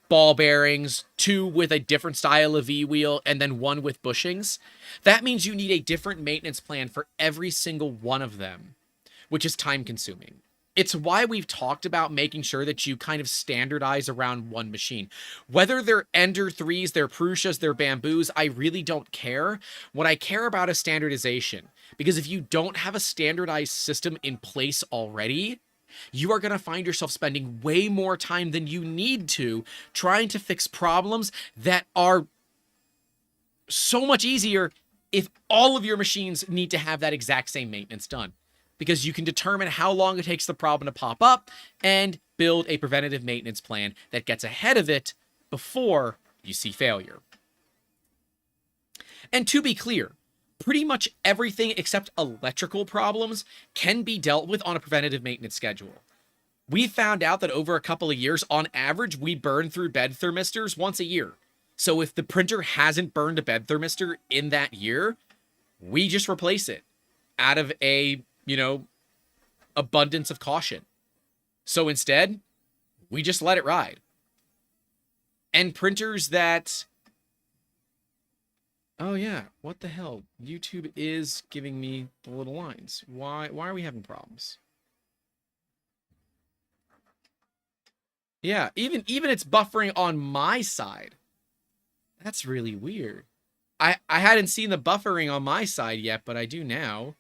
S1: ball bearings, 2 with a different style of V-wheel, and then 1 with bushings, that means you need a different maintenance plan for every single one of them, which is time consuming. It's why we've talked about making sure that you kind of standardize around one machine. Whether they're Ender 3s, they're Prussias, they're Bamboos, I really don't care. What I care about is standardization. Because if you don't have a standardized system in place already, you are going to find yourself spending way more time than you need to trying to fix problems that are so much easier if all of your machines need to have that exact same maintenance done. Because you can determine how long it takes the problem to pop up and build a preventative maintenance plan that gets ahead of it before you see failure. And to be clear, pretty much everything except electrical problems can be dealt with on a preventative maintenance schedule. We found out that over a couple of years, on average, we burn through bed thermistors once a year. So if the printer hasn't burned a bed thermistor in that year, we just replace it out of a abundance of caution. So instead, we just let it ride. And printers that... Oh yeah, what the hell? YouTube is giving me the little lines. Why are we having problems? Yeah, even it's buffering on my side. That's really weird. I hadn't seen the buffering on my side yet, but I do now.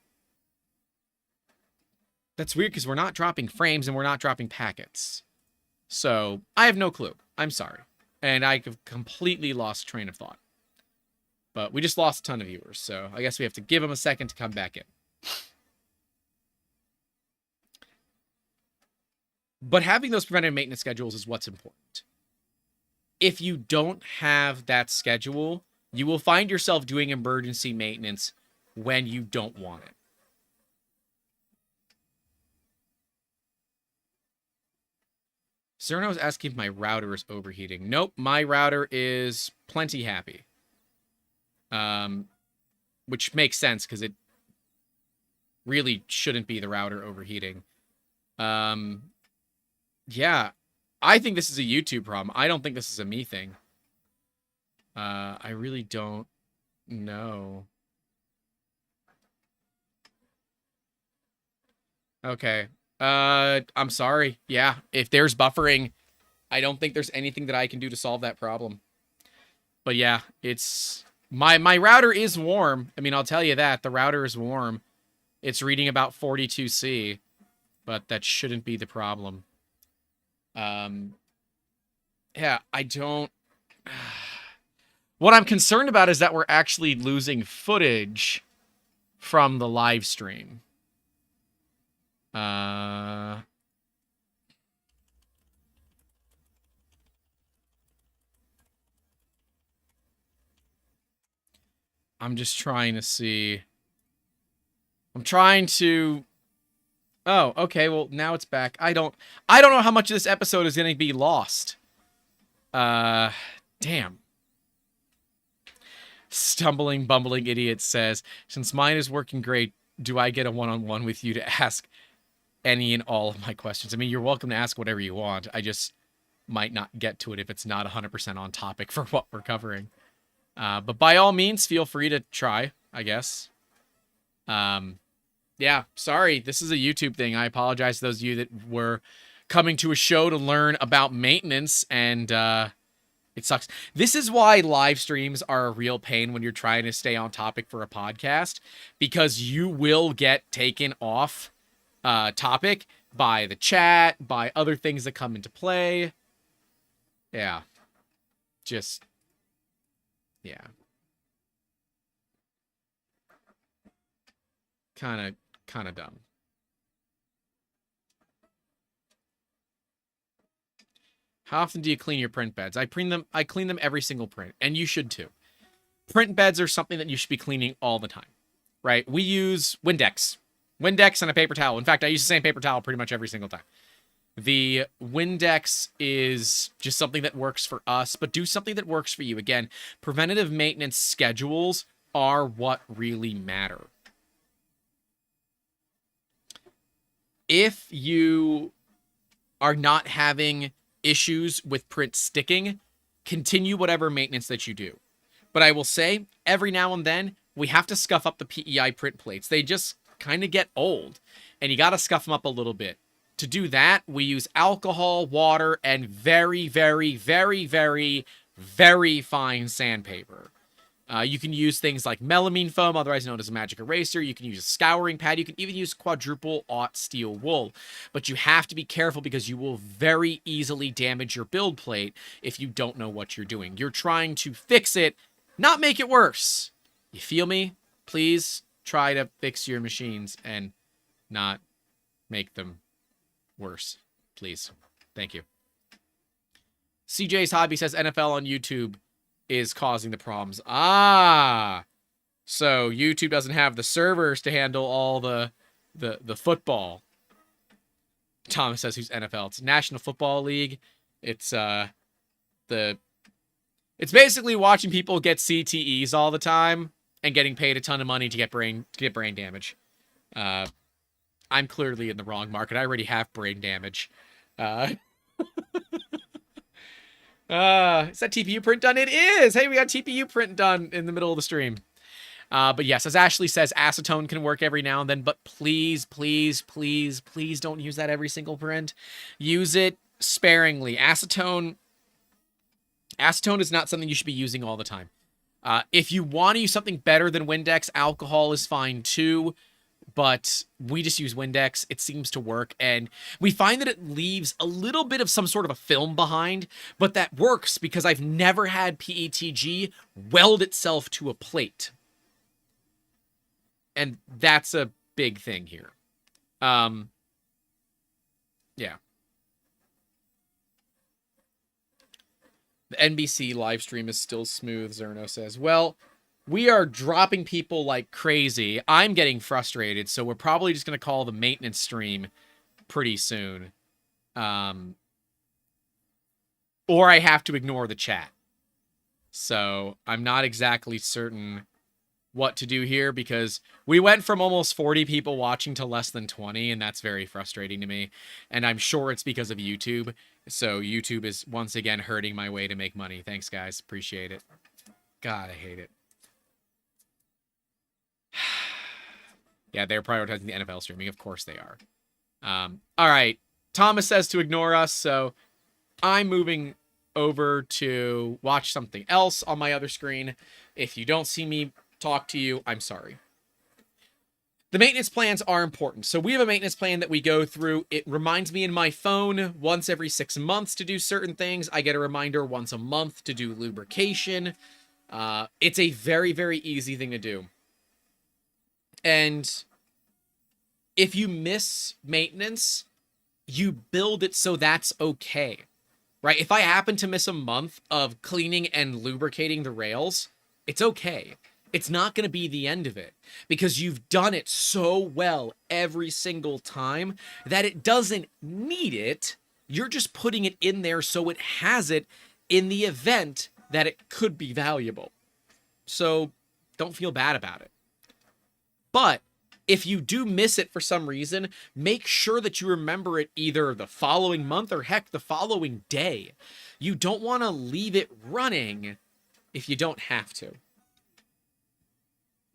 S1: That's weird because we're not dropping frames and we're not dropping packets. So, I have no clue. I'm sorry. And I have completely lost train of thought. But we just lost a ton of viewers, so I guess we have to give them a second to come back in. But having those preventive maintenance schedules is what's important. If you don't have that schedule, you will find yourself doing emergency maintenance when you don't want it. Cerno was asking if my router is overheating. Nope, my router is plenty happy. Which makes sense because Really shouldn't be the router overheating. Yeah, I think this is a YouTube problem. I don't think this is a me thing. I really don't know. Okay. I'm sorry. Yeah, if there's buffering, I don't think there's anything that I can do to solve that problem. But yeah, it's my router is warm. I mean, I'll tell you that the router is warm. It's reading about 42C, but that shouldn't be the problem. Yeah, I don't. What I'm concerned about is that we're actually losing footage from the live stream. I'm just trying to see. I'm trying to. Oh, okay. Well, now it's back. I don't know how much of this episode is going to be lost. Damn. Stumbling, bumbling idiot says, since mine is working great, do I get a one-on-one with you to ask any and all of my questions? I mean, you're welcome to ask whatever you want. I just might not get to it if it's not 100% on topic for what we're covering. But by all means, feel free to try, I guess. Yeah, sorry. This is a YouTube thing. I apologize to those of you that were coming to a show to learn about maintenance, and it sucks. This is why live streams are a real pain when you're trying to stay on topic for a podcast, because you will get taken off topic by the chat, by other things that come into play. Yeah. Just, yeah. Kind of dumb. How often do you clean your print beds? I clean them every single print, and you should too. Print beds are something that you should be cleaning all the time, right? We use Windex and a paper towel. In fact, I use the same paper towel pretty much every single time. The Windex is just something that works for us, but do something that works for you. Again, preventative maintenance schedules are what really matter. If you are not having issues with print sticking, continue whatever maintenance that you do. But I will say, every now and then, we have to scuff up the PEI print plates. They just kind of get old, and you got to scuff them up a little bit. To do that, we use alcohol, water, and very, very, very, very, very fine sandpaper. You can use things like melamine foam, otherwise known as a magic eraser. You can use a scouring pad. You can even use quadruple aught steel wool. But you have to be careful because you will very easily damage your build plate if you don't know what you're doing. You're trying to fix it, not make it worse. You feel me? Please try to fix your machines and not make them worse. Please. Thank you. CJ's Hobby says NFL on YouTube is causing the problems. Ah, so YouTube doesn't have the servers to handle all the football. Thomas says, who's NFL? It's National Football League. It's it's basically watching people get CTEs all the time and getting paid a ton of money to get brain damage. I'm clearly in the wrong market. I already have brain damage. Is that TPU print done? It is! Hey, we got TPU print done in the middle of the stream. But yes, as Ashley says, acetone can work every now and then, but please, please, please, please don't use that every single print. Use it sparingly. Acetone is not something you should be using all the time. If you want to use something better than Windex, alcohol is fine too. But we just use Windex. It seems to work. And we find that it leaves a little bit of some sort of a film behind. But that works because I've never had PETG weld itself to a plate. And that's a big thing here. Yeah. The NBC live stream is still smooth, Zerno says. Well, we are dropping people like crazy. I'm getting frustrated, so we're probably just going to call the maintenance stream pretty soon. Or I have to ignore the chat. So I'm not exactly certain what to do here, because we went from almost 40 people watching to less than 20, and that's very frustrating to me. And I'm sure it's because of YouTube. So YouTube is once again hurting my way to make money. Thanks, guys. Appreciate it. God, I hate it. Yeah, they're prioritizing the NFL streaming. Of course they are. All right. Thomas says to ignore us, so I'm moving over to watch something else on my other screen. If you don't see me talk to you, I'm sorry. The maintenance plans are important. So we have a maintenance plan that we go through. It reminds me in my phone once every 6 months to do certain things. I get a reminder once a month to do lubrication. It's a very, very easy thing to do. And if you miss maintenance, you build it so that's okay, right? If I happen to miss a month of cleaning and lubricating the rails, it's okay. It's not going to be the end of it, because you've done it so well every single time that it doesn't need it. You're just putting it in there so it has it in the event that it could be valuable. So don't feel bad about it. But if you do miss it for some reason, make sure that you remember it either the following month or heck, the following day. You don't want to leave it running if you don't have to.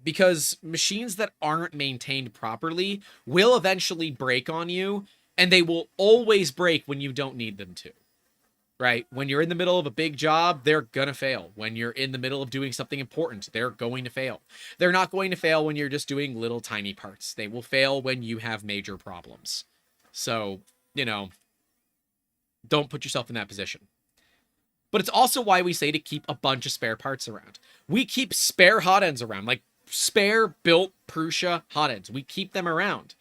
S1: Because machines that aren't maintained properly will eventually break on you, and they will always break when you don't need them to. Right? When you're in the middle of a big job, they're going to fail. When you're in the middle of doing something important, they're going to fail. They're not going to fail when you're just doing little tiny parts. They will fail when you have major problems. So, don't put yourself in that position. But it's also why we say to keep a bunch of spare parts around. We keep spare hot ends around, like spare built Prusa hot ends. We keep them around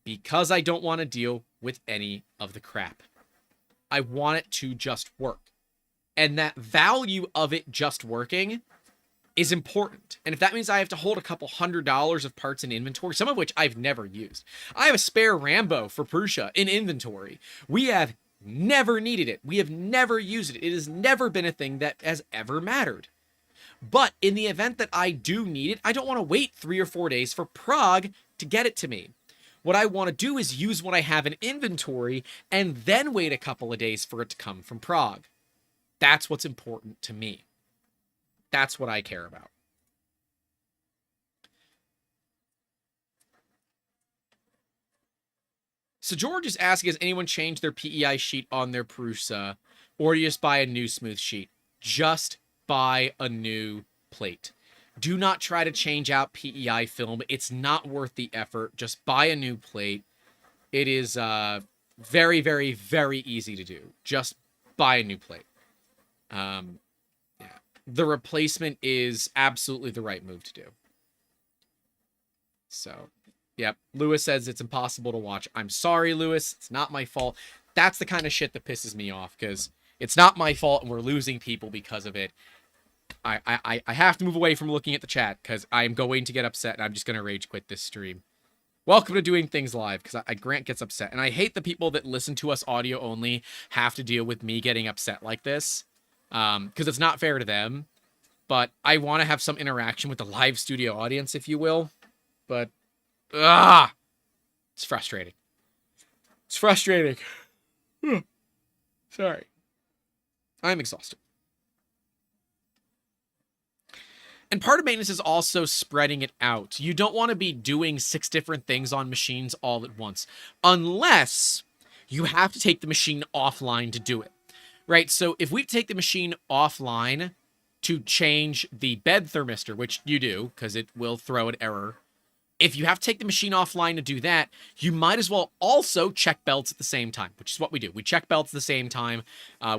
S1: because I don't want to deal with any of the crap. I want it to just work. And that value of it just working is important. And if that means I have to hold a couple $100 of parts in inventory, some of which I've never used. I have a spare Rambo for Prusa in inventory. We have never needed it. We have never used it. It has never been a thing that has ever mattered. But in the event that I do need it, I don't want to wait 3 or 4 days for Prague to get it to me. What I want to do is use what I have in inventory and then wait a couple of days for it to come from Prague. That's what's important to me. That's what I care about. So George is asking, has anyone changed their PEI sheet on their Prusa, or do you just buy a new smooth sheet? Just buy a new plate. Do not try to change out PEI film. It's not worth the effort. Just buy a new plate. It is very, very, very easy to do. Just buy a new plate. Yeah. The replacement is absolutely the right move to do. So, yep. Lewis says it's impossible to watch. I'm sorry, Lewis. It's not my fault. That's the kind of shit that pisses me off, because it's not my fault and we're losing people because of it. I have to move away from looking at the chat because I'm going to get upset and I'm just going to rage quit this stream. Welcome to Doing Things Live, because Grant gets upset. And I hate the people that listen to us audio only have to deal with me getting upset like this, because it's not fair to them. But I want to have some interaction with the live studio audience, if you will. But, it's frustrating. It's frustrating. Sorry. I'm exhausted. And part of maintenance is also spreading it out. You don't want to be doing 6 different things on machines all at once, unless you have to take the machine offline to do it, right? So if we take the machine offline to change the bed thermistor, which you do, because it will throw an error, if you have to take the machine offline to do that, you might as well also check belts at the same time, which is what we do. We check belts at the same time.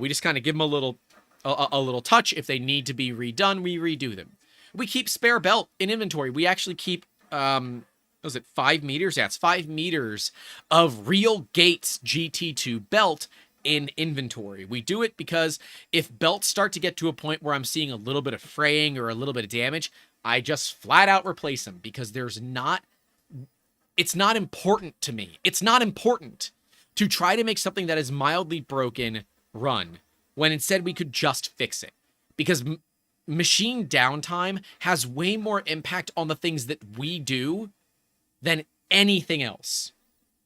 S1: We just kind of give them a little touch. If they need to be redone, we redo them. We keep spare belt in inventory. We actually keep, was it 5 meters? Yeah, it's 5 meters of real Gates GT2 belt in inventory. We do it because if belts start to get to a point where I'm seeing a little bit of fraying or a little bit of damage, I just flat out replace them, because it's not important to me. It's not important to try to make something that is mildly broken run, when instead we could just fix it. Because machine downtime has way more impact on the things that we do than anything else,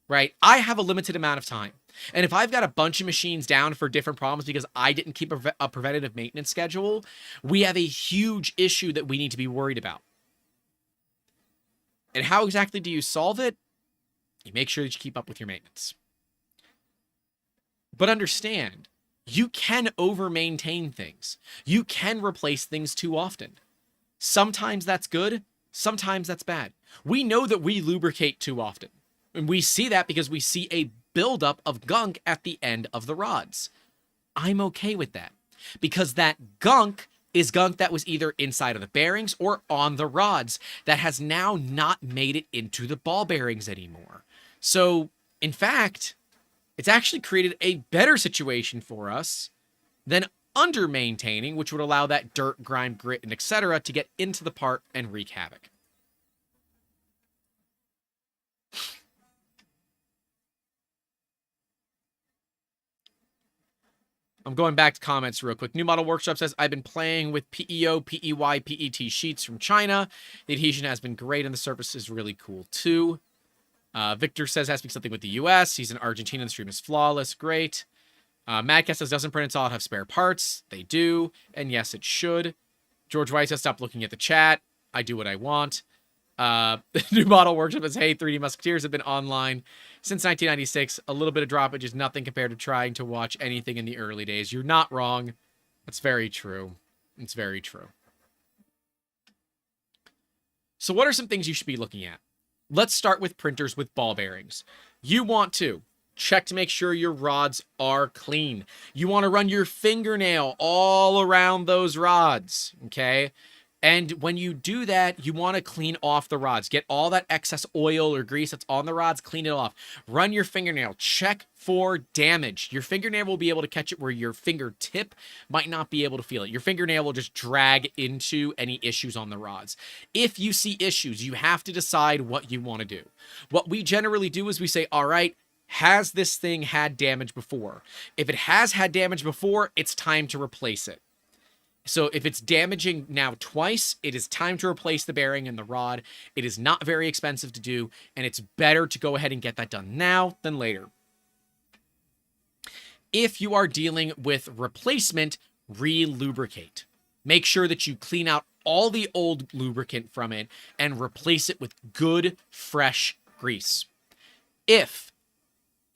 S1: right? I have a limited amount of time. And if I've got a bunch of machines down for different problems because I didn't keep a preventative maintenance schedule, we have a huge issue that we need to be worried about. And how exactly do you solve it? You make sure that you keep up with your maintenance. But understand, you can over-maintain things. You can replace things too often. Sometimes that's good, sometimes that's bad. We know that we lubricate too often. And we see that because we see a buildup of gunk at the end of the rods. I'm okay with that because that gunk is gunk that was either inside of the bearings or on the rods that has now not made it into the ball bearings anymore. So, in fact, it's actually created a better situation for us than under-maintaining, which would allow that dirt, grime, grit, and etc. to get into the part and wreak havoc. I'm going back to comments real quick. New Model Workshop says, I've been playing with PEO, PEY, PET sheets from China. The adhesion has been great, and the surface is really cool, too. Victor says, has to be something with the U.S. He's in Argentina. The stream is flawless. Great. Madcast says, doesn't Print and Solid have spare parts? They do. And yes, it should. George White says, stop looking at the chat. I do what I want. New Model Workshop says, hey, 3D Musketeers have been online since 1996. A little bit of droppage is nothing compared to trying to watch anything in the early days. You're not wrong. That's very true. It's very true. So what are some things you should be looking at? Let's start with printers with ball bearings. You want to check to make sure your rods are clean. You want to run your fingernail all around those rods, okay? And when you do that, you want to clean off the rods. Get all that excess oil or grease that's on the rods, clean it off. Run your fingernail. Check for damage. Your fingernail will be able to catch it where your fingertip might not be able to feel it. Your fingernail will just drag into any issues on the rods. If you see issues, you have to decide what you want to do. What we generally do is we say, all right, has this thing had damage before? If it has had damage before, it's time to replace it. So if it's damaging now twice, it is time to replace the bearing and the rod. It is not very expensive to do, and it's better to go ahead and get that done now than later. If you are dealing with replacement, re-lubricate. Make sure that you clean out all the old lubricant from it and replace it with good, fresh grease. If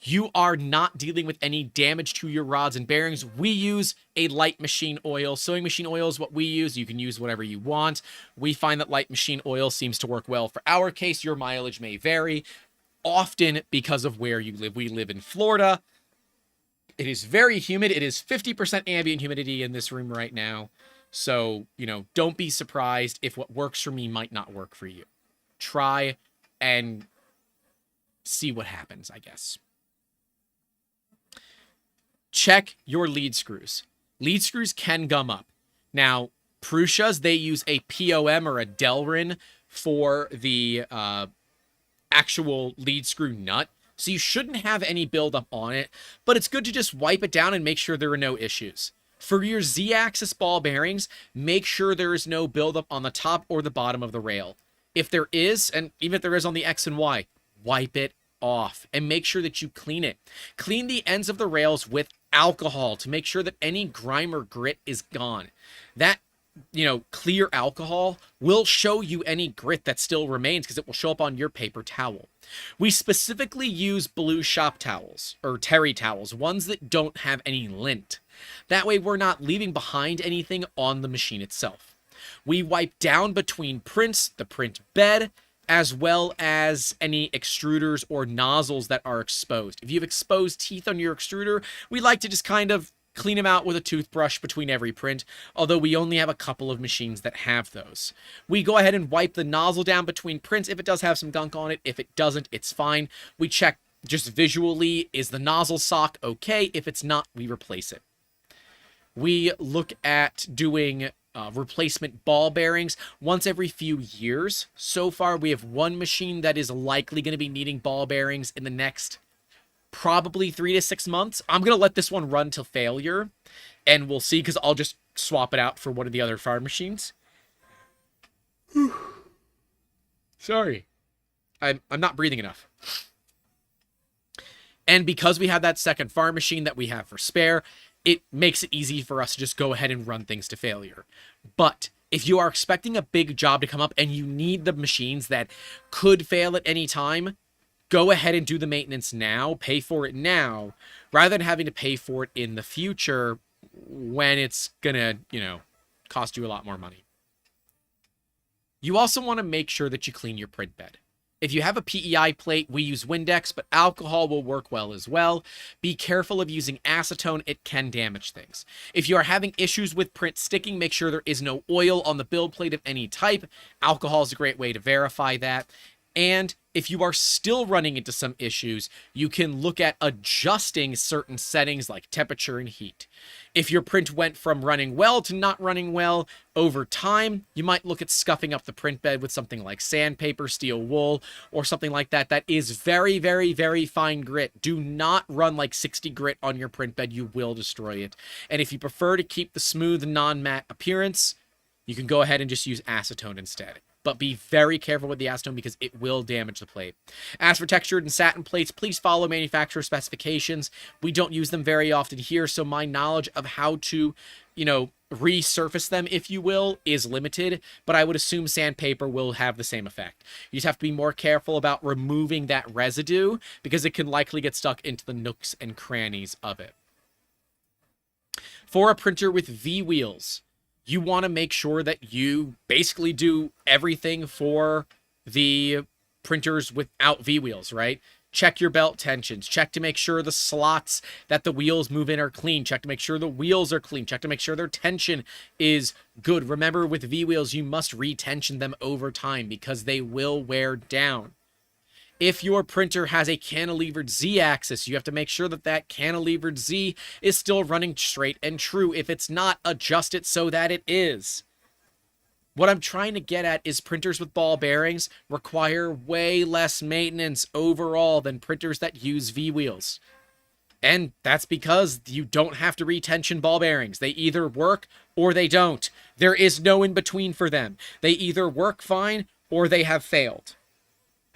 S1: you are not dealing with any damage to your rods and bearings, we use a light machine oil. Sewing machine oil is what we use. You can use whatever you want. We find that light machine oil seems to work well for our case. Your mileage may vary, often because of where you live. We live in Florida. It is very humid. It is 50% ambient humidity in this room right now. So, don't be surprised if what works for me might not work for you. Try and see what happens, I guess. Check your lead screws. Lead screws can gum up. Now, Prussia's, they use a POM or a Delrin for the actual lead screw nut. So you shouldn't have any buildup on it, but it's good to just wipe it down and make sure there are no issues. For your Z-axis ball bearings, make sure there is no buildup on the top or the bottom of the rail. If there is, and even if there is on the X and Y, wipe it off and make sure that you clean it. Clean the ends of the rails with alcohol to make sure that any grime or grit is gone. That, clear alcohol will show you any grit that still remains because it will show up on your paper towel. We specifically use blue shop towels or terry towels, ones that don't have any lint. That way we're not leaving behind anything on the machine itself. We wipe down between prints, the print bed, as well as any extruders or nozzles that are exposed. If you have exposed teeth on your extruder, we like to just kind of clean them out with a toothbrush between every print, although we only have a couple of machines that have those. We go ahead and wipe the nozzle down between prints if it does have some gunk on it. If it doesn't, it's fine. We check just visually, is the nozzle sock okay? If it's not, we replace it. We look at doing replacement ball bearings once every few years. So far, we have one machine that is likely going to be needing ball bearings in the next probably 3 to 6 months. I'm going to let this one run till failure, and we'll see, because I'll just swap it out for one of the other farm machines. Sorry. I'm not breathing enough. And because we have that second farm machine that we have for spare, it makes it easy for us to just go ahead and run things to failure. But if you are expecting a big job to come up and you need the machines that could fail at any time, go ahead and do the maintenance now, pay for it now, rather than having to pay for it in the future when it's gonna, cost you a lot more money. You also want to make sure that you clean your print bed. If you have a PEI plate, we use Windex, but alcohol will work well as well. Be careful of using acetone, it can damage things. If you are having issues with print sticking, make sure there is no oil on the build plate of any type. Alcohol is a great way to verify that. And if you are still running into some issues, you can look at adjusting certain settings like temperature and heat. If your print went from running well to not running well over time, you might look at scuffing up the print bed with something like sandpaper, steel wool, or something like that. That is very, very, very fine grit. Do not run like 60 grit on your print bed. You will destroy it. And if you prefer to keep the smooth, non-matte appearance, you can go ahead and just use acetone instead. But be very careful with the acetone because it will damage the plate. As for textured and satin plates, please follow manufacturer specifications. We don't use them very often here, so my knowledge of how to, resurface them, if you will, is limited, but I would assume sandpaper will have the same effect. You just have to be more careful about removing that residue because it can likely get stuck into the nooks and crannies of it. For a printer with V-wheels, you want to make sure that you basically do everything for the printers without V-wheels, right? Check your belt tensions. Check to make sure the slots that the wheels move in are clean. Check to make sure the wheels are clean. Check to make sure their tension is good. Remember, with V-wheels, you must retension them over time because they will wear down. If your printer has a cantilevered Z-axis, you have to make sure that that cantilevered Z is still running straight and true. If it's not, adjust it so that it is. What I'm trying to get at is printers with ball bearings require way less maintenance overall than printers that use V-wheels. And that's because you don't have to retension ball bearings. They either work or they don't. There is no in between for them. They either work fine or they have failed.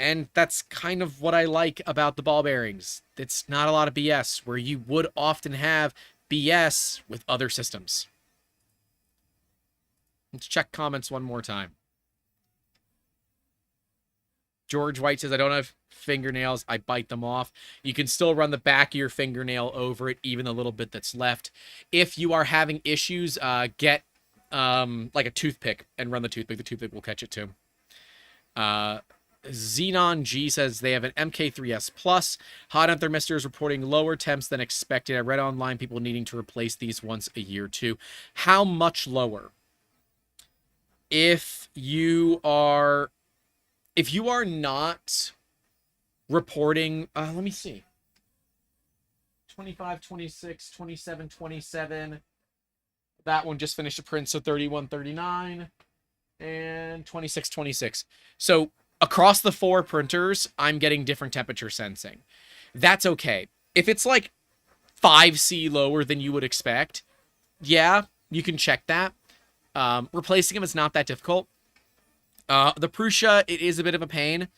S1: And that's kind of what I like about the ball bearings. It's not a lot of BS, where you would often have BS with other systems. Let's check comments one more time. George White says, I don't have fingernails. I bite them off. You can still run the back of your fingernail over it, even the little bit that's left. If you are having issues, get like a toothpick and run the toothpick. The toothpick will catch it too. Xenon G says they have an MK3S Plus. Hot end thermistors reporting lower temps than expected. I read online people needing to replace these once a year too. How much lower? If you are not reporting, let me see. 25, 26, 27, 27. That one just finished a print, so 31, 39, and 26, 26. So across the 4 printers, I'm getting different temperature sensing. That's okay. If it's like 5C lower than you would expect, yeah, you can check that. Replacing them is not that difficult. The Prusa, it is a bit of a pain,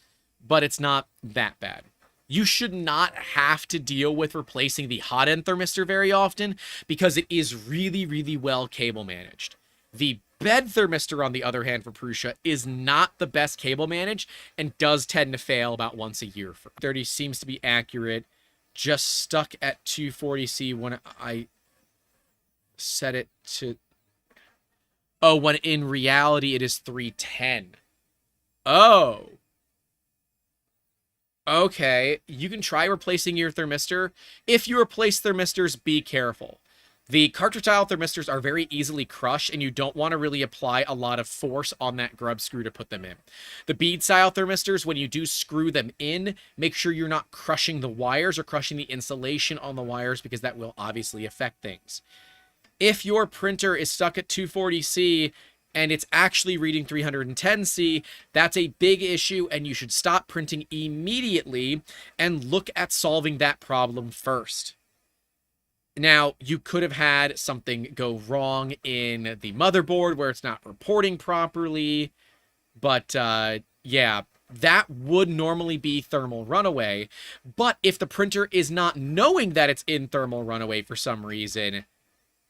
S1: but it's not that bad. You should not have to deal with replacing the hot end thermistor very often because it is really, really well cable managed. The bed thermistor, on the other hand, for Prusa is not the best cable managed and does tend to fail about once a year. 30 seems to be accurate. Just stuck at 240C when I set it to... Oh, when in reality it is 310. Oh. Okay, you can try replacing your thermistor. If you replace thermistors, be careful. The cartridge-style thermistors are very easily crushed, and you don't want to really apply a lot of force on that grub screw to put them in. The bead-style thermistors, when you do screw them in, make sure you're not crushing the wires or crushing the insulation on the wires because that will obviously affect things. If your printer is stuck at 240C and it's actually reading 310C, that's a big issue, and you should stop printing immediately and look at solving that problem first. Now, you could have had something go wrong in the motherboard where it's not reporting properly, but yeah, that would normally be thermal runaway. But if the printer is not knowing that it's in thermal runaway for some reason,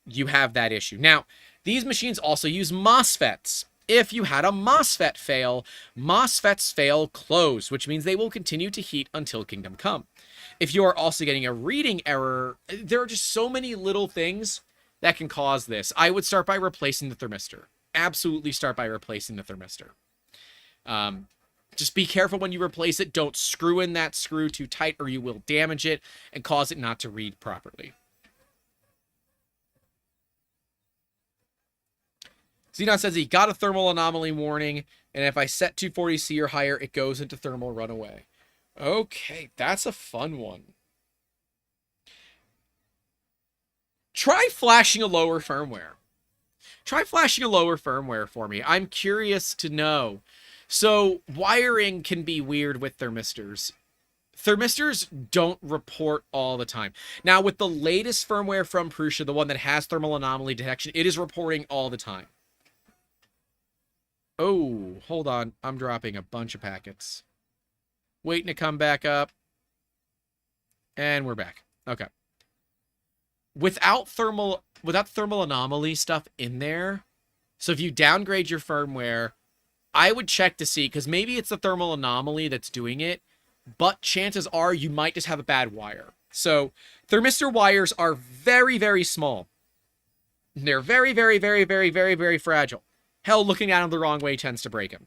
S1: you have that issue. Now, these machines also use MOSFETs. If you had a MOSFET fail, MOSFETs fail closed, which means they will continue to heat until Kingdom Come. If you are also getting a reading error, there are just so many little things that can cause this. I would start by replacing the thermistor. Absolutely start by replacing the thermistor. Just be careful when you replace it. Don't screw in that screw too tight or you will damage it and cause it not to read properly. Xenon says he got a thermal anomaly warning, and if I set 240C or higher, it goes into thermal runaway. Okay, that's a fun one. Try flashing a lower firmware. Try flashing a lower firmware for me. I'm curious to know. So, wiring can be weird with thermistors. Thermistors don't report all the time. Now, with the latest firmware from Prusa, the one that has thermal anomaly detection, it is reporting all the time. Oh, hold on. I'm dropping a bunch of packets. Waiting to come back up. And we're back. Okay. Without thermal anomaly stuff in there, so if you downgrade your firmware, I would check to see, because maybe it's the thermal anomaly that's doing it, but chances are you might just have a bad wire. So thermistor wires are very, very small. They're very, very, very, very, very, very fragile. Hell, looking at them the wrong way tends to break them.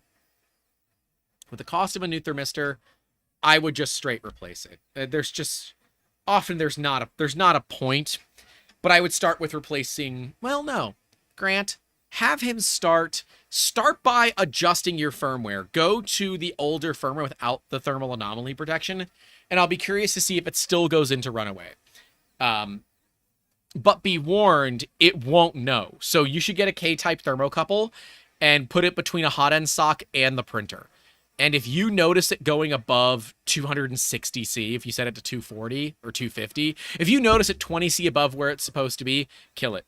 S1: With the cost of a new thermistor, I would just straight replace it. There's just often there's not a point, but I would start with replacing. Well, no, Grant, have him start by adjusting your firmware. Go to the older firmware without the thermal anomaly protection, and I'll be curious to see if it still goes into runaway. But be warned, it won't know. So you should get a K-type thermocouple and put it between a hot end sock and the printer. And if you notice it going above 260C, if you set it to 240 or 250, if you notice it 20C above where it's supposed to be, kill it.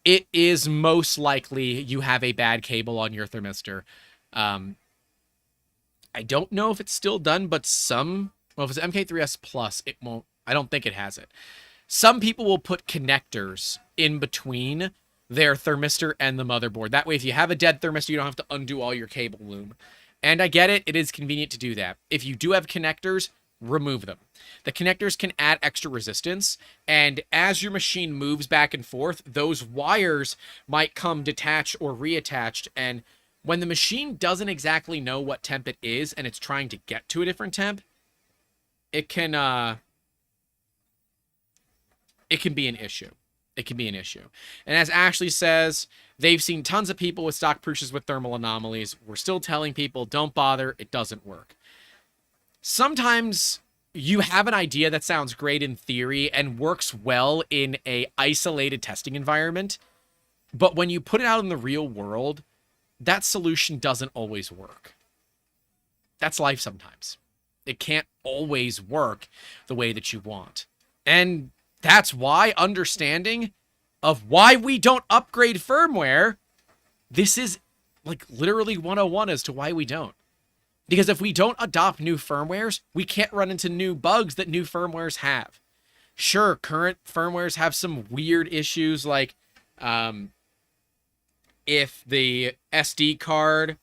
S1: It is most likely you have a bad cable on your thermistor. I don't know if it's still done, but if it's MK3S Plus, it won't. I don't think it has it. Some people will put connectors in between their thermistor and the motherboard. That way, if you have a dead thermistor, you don't have to undo all your cable loom. And I get it. It is convenient to do that. If you do have connectors, remove them. The connectors can add extra resistance, and as your machine moves back and forth, those wires might come detached or reattached, and when the machine doesn't exactly know what temp it is and it's trying to get to a different temp, it can be an issue. It can be an issue. And as Ashley says, they've seen tons of people with stock Prusias with thermal anomalies. We're still telling people, don't bother. It doesn't work. Sometimes you have an idea that sounds great in theory and works well in a isolated testing environment. But when you put it out in the real world, that solution doesn't always work. That's life sometimes. It can't always work the way that you want. And that's why understanding of why we don't upgrade firmware, this is like literally 101 as to why we don't. Because if we don't adopt new firmwares, we can't run into new bugs that new firmwares have. Sure, current firmwares have some weird issues like if the SD card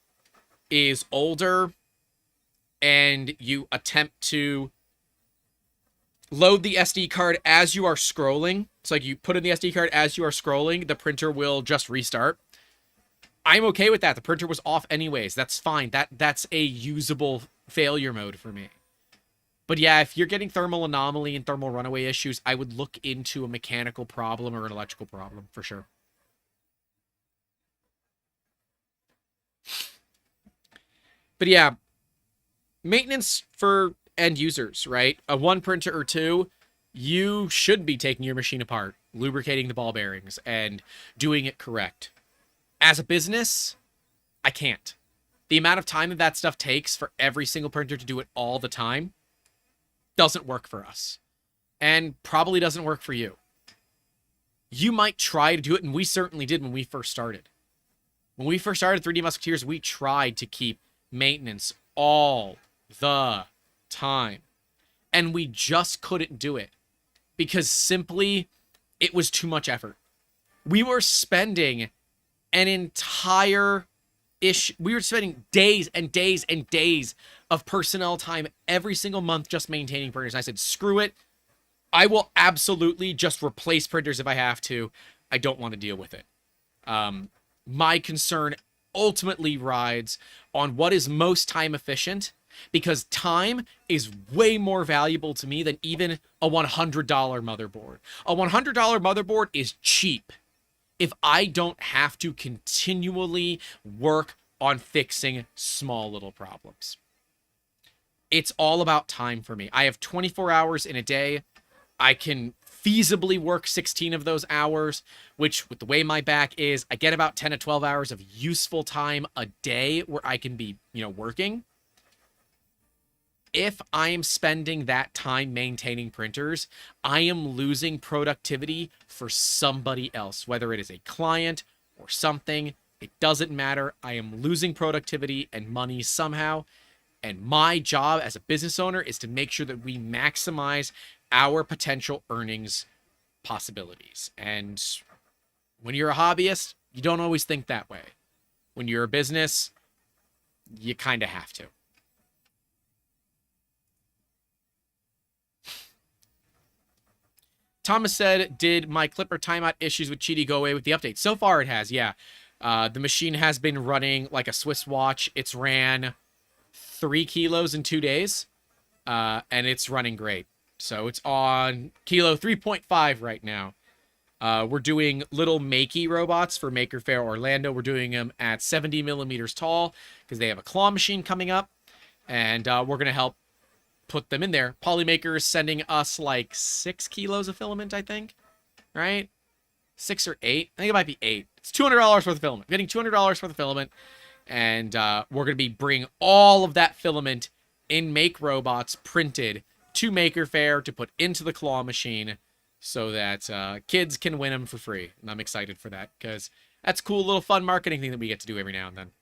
S1: is older and you attempt to load the SD card as you are scrolling. It's like you put in the SD card as you are scrolling, the printer will just restart. I'm okay with that. The printer was off anyways. That's fine. That's a usable failure mode for me. But yeah, if you're getting thermal anomaly and thermal runaway issues, I would look into a mechanical problem or an electrical problem for sure. But yeah, maintenance for end users, right? A one printer or two, you should be taking your machine apart, lubricating the ball bearings, and doing it correct. As a business, I can't. The amount of time that stuff takes for every single printer to do it all the time doesn't work for us. And probably doesn't work for you. You might try to do it, and we certainly did when we first started. When we first started 3D Musketeers, we tried to keep maintenance all the time. And we just couldn't do it. Because simply, it was too much effort. We were spending an entire we were spending days and days and days of personnel time every single month just maintaining printers. And I said, screw it. I will absolutely just replace printers if I have to. I don't want to deal with it. My concern ultimately rides on what is most time efficient, because time is way more valuable to me than even a $100 motherboard. A $100 motherboard is cheap if I don't have to continually work on fixing small little problems. It's all about time for me. I have 24 hours in a day. I can feasibly work 16 of those hours, which with the way my back is, I get about 10 to 12 hours of useful time a day where I can be, working. If I am spending that time maintaining printers, I am losing productivity for somebody else, whether it is a client or something. It doesn't matter. I am losing productivity and money somehow. And my job as a business owner is to make sure that we maximize our potential earnings possibilities. And when you're a hobbyist, you don't always think that way. When you're a business, you kind of have to. Thomas said, did my Clipper timeout issues with Cheaty go away with the update? So far it has, yeah. The machine has been running like a Swiss watch. It's ran 3 kilos in 2 days, and it's running great. So it's on kilo 3.5 right now. We're doing little makey robots for Maker Faire Orlando. We're doing them at 70 millimeters tall because they have a claw machine coming up, and we're going to help put them in there. Polymaker is sending us like 6 kilos of filament, I think, right? 6 or 8. I think it might be 8. It's $200 worth of filament. We're getting $200 worth of filament, and we're going to be bringing all of that filament in Make Robots printed to Maker Faire to put into the claw machine so that kids can win them for free. And I'm excited for that because that's a cool little fun marketing thing that we get to do every now and then.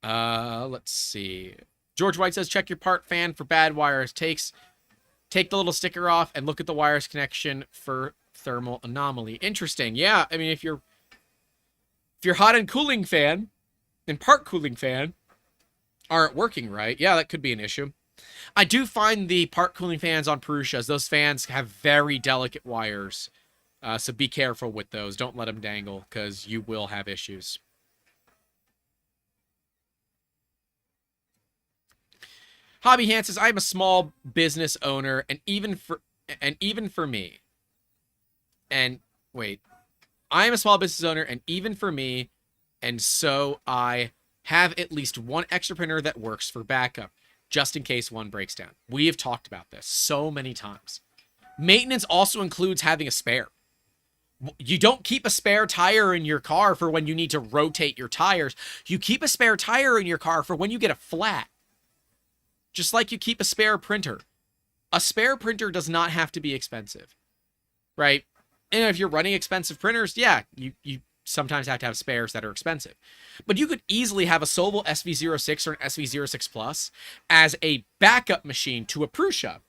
S1: Let's see. George White says, check your part fan for bad wires. Take the little sticker off and look at the wires connection for thermal anomaly. Interesting. Yeah, I mean, if your hot and cooling fan and part cooling fan aren't working right, yeah, that could be an issue. I do find the part cooling fans on Prussias, those fans have very delicate wires. So be careful with those. Don't let them dangle because you will have issues. Hobby Hand says, I'm a small business owner, and even for me, and wait, I'm a small business owner, and even for me, and so I have at least one extra printer that works for backup, just in case one breaks down. We have talked about this so many times. Maintenance also includes having a spare. You don't keep a spare tire in your car for when you need to rotate your tires. You keep a spare tire in your car for when you get a flat. Just like you keep a spare printer. A spare printer does not have to be expensive, right? And if you're running expensive printers, yeah, you sometimes have to have spares that are expensive. But you could easily have a Sobel SV06 or an SV06 Plus as a backup machine to a Prusa.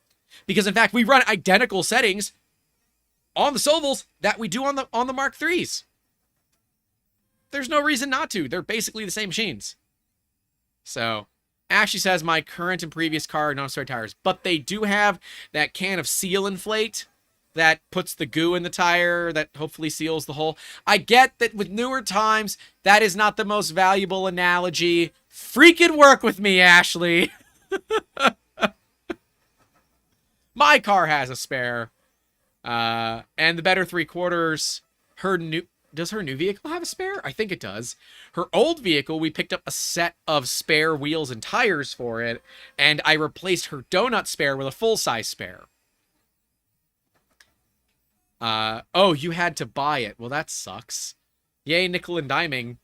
S1: Because in fact, we run identical settings on the Sobels that we do on the Mark IIIs. There's no reason not to. They're basically the same machines. So Ashley says, my current and previous car are non-story tires, but they do have that can of seal inflate that puts the goo in the tire that hopefully seals the hole. I get that with newer times, that is not the most valuable analogy. Freaking work with me, Ashley. My car has a spare. And the better 3/4, does her new vehicle have a spare? I think it does. Her old vehicle, we picked up a set of spare wheels and tires for it, and I replaced her donut spare with a full-size spare. Oh, you had to buy it. Well, that sucks. Yay, nickel and diming.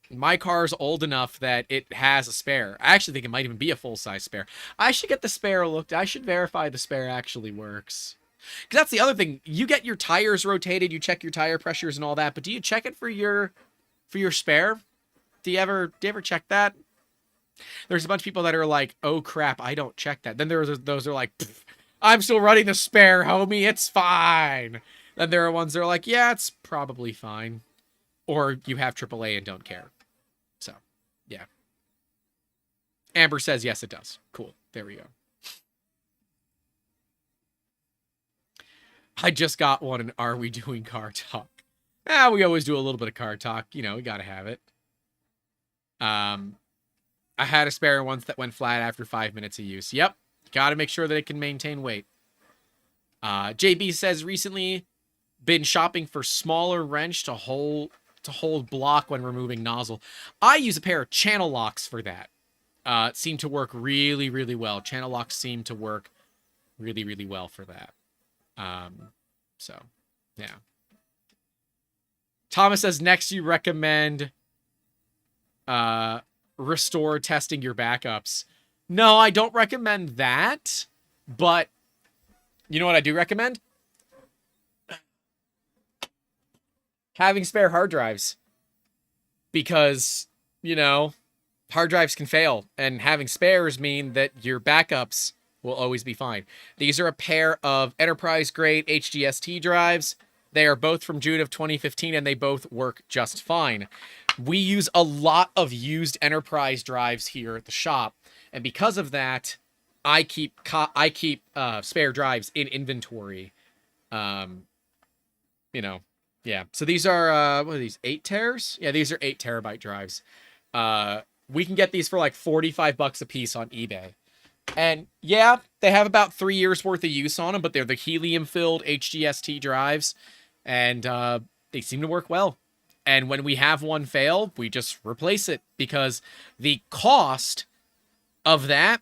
S1: My car's old enough that it has a spare. I actually think it might even be a full-size spare. I should get the spare looked. I should verify the spare actually works. Because that's the other thing. You get your tires rotated, you check your tire pressures and all that, but do you check it for your spare? Do you ever check that? There's a bunch of people that are like, oh crap, I don't check that. Then there's those are like, I'm still running the spare, homie, it's fine. Then there are ones that are like, yeah, it's probably fine. Or you have AAA and don't care. So, yeah. Amber says, yes, it does. Cool. There we go. I just got one, and are we doing car talk? We always do a little bit of car talk. You know, we gotta have it. I had a spare once that went flat after 5 minutes of use. Yep. Gotta make sure that it can maintain weight. JB says, recently been shopping for smaller wrench to hold block when removing nozzle. I use a pair of channel locks for that. It seemed to work really, really well. Channel locks seem to work really, really well for that. So, yeah. Thomas says, next you recommend restore testing your backups. No, I don't recommend that, but you know what I do recommend? Having spare hard drives. Because, you know, hard drives can fail, and having spares mean that your backups will always be fine. These are a pair of enterprise-grade HDST drives. They are both from June of 2015, and they both work just fine. We use a lot of used enterprise drives here at the shop, and because of that, I keep spare drives in inventory. You know, yeah. So these are what are these, 8 teras? Yeah, these are 8 terabyte drives. We can get these for like $45 a piece on eBay. And yeah, they have about 3 years worth of use on them, but they're the helium-filled HDST drives, and they seem to work well. And when we have one fail, we just replace it, because the cost of that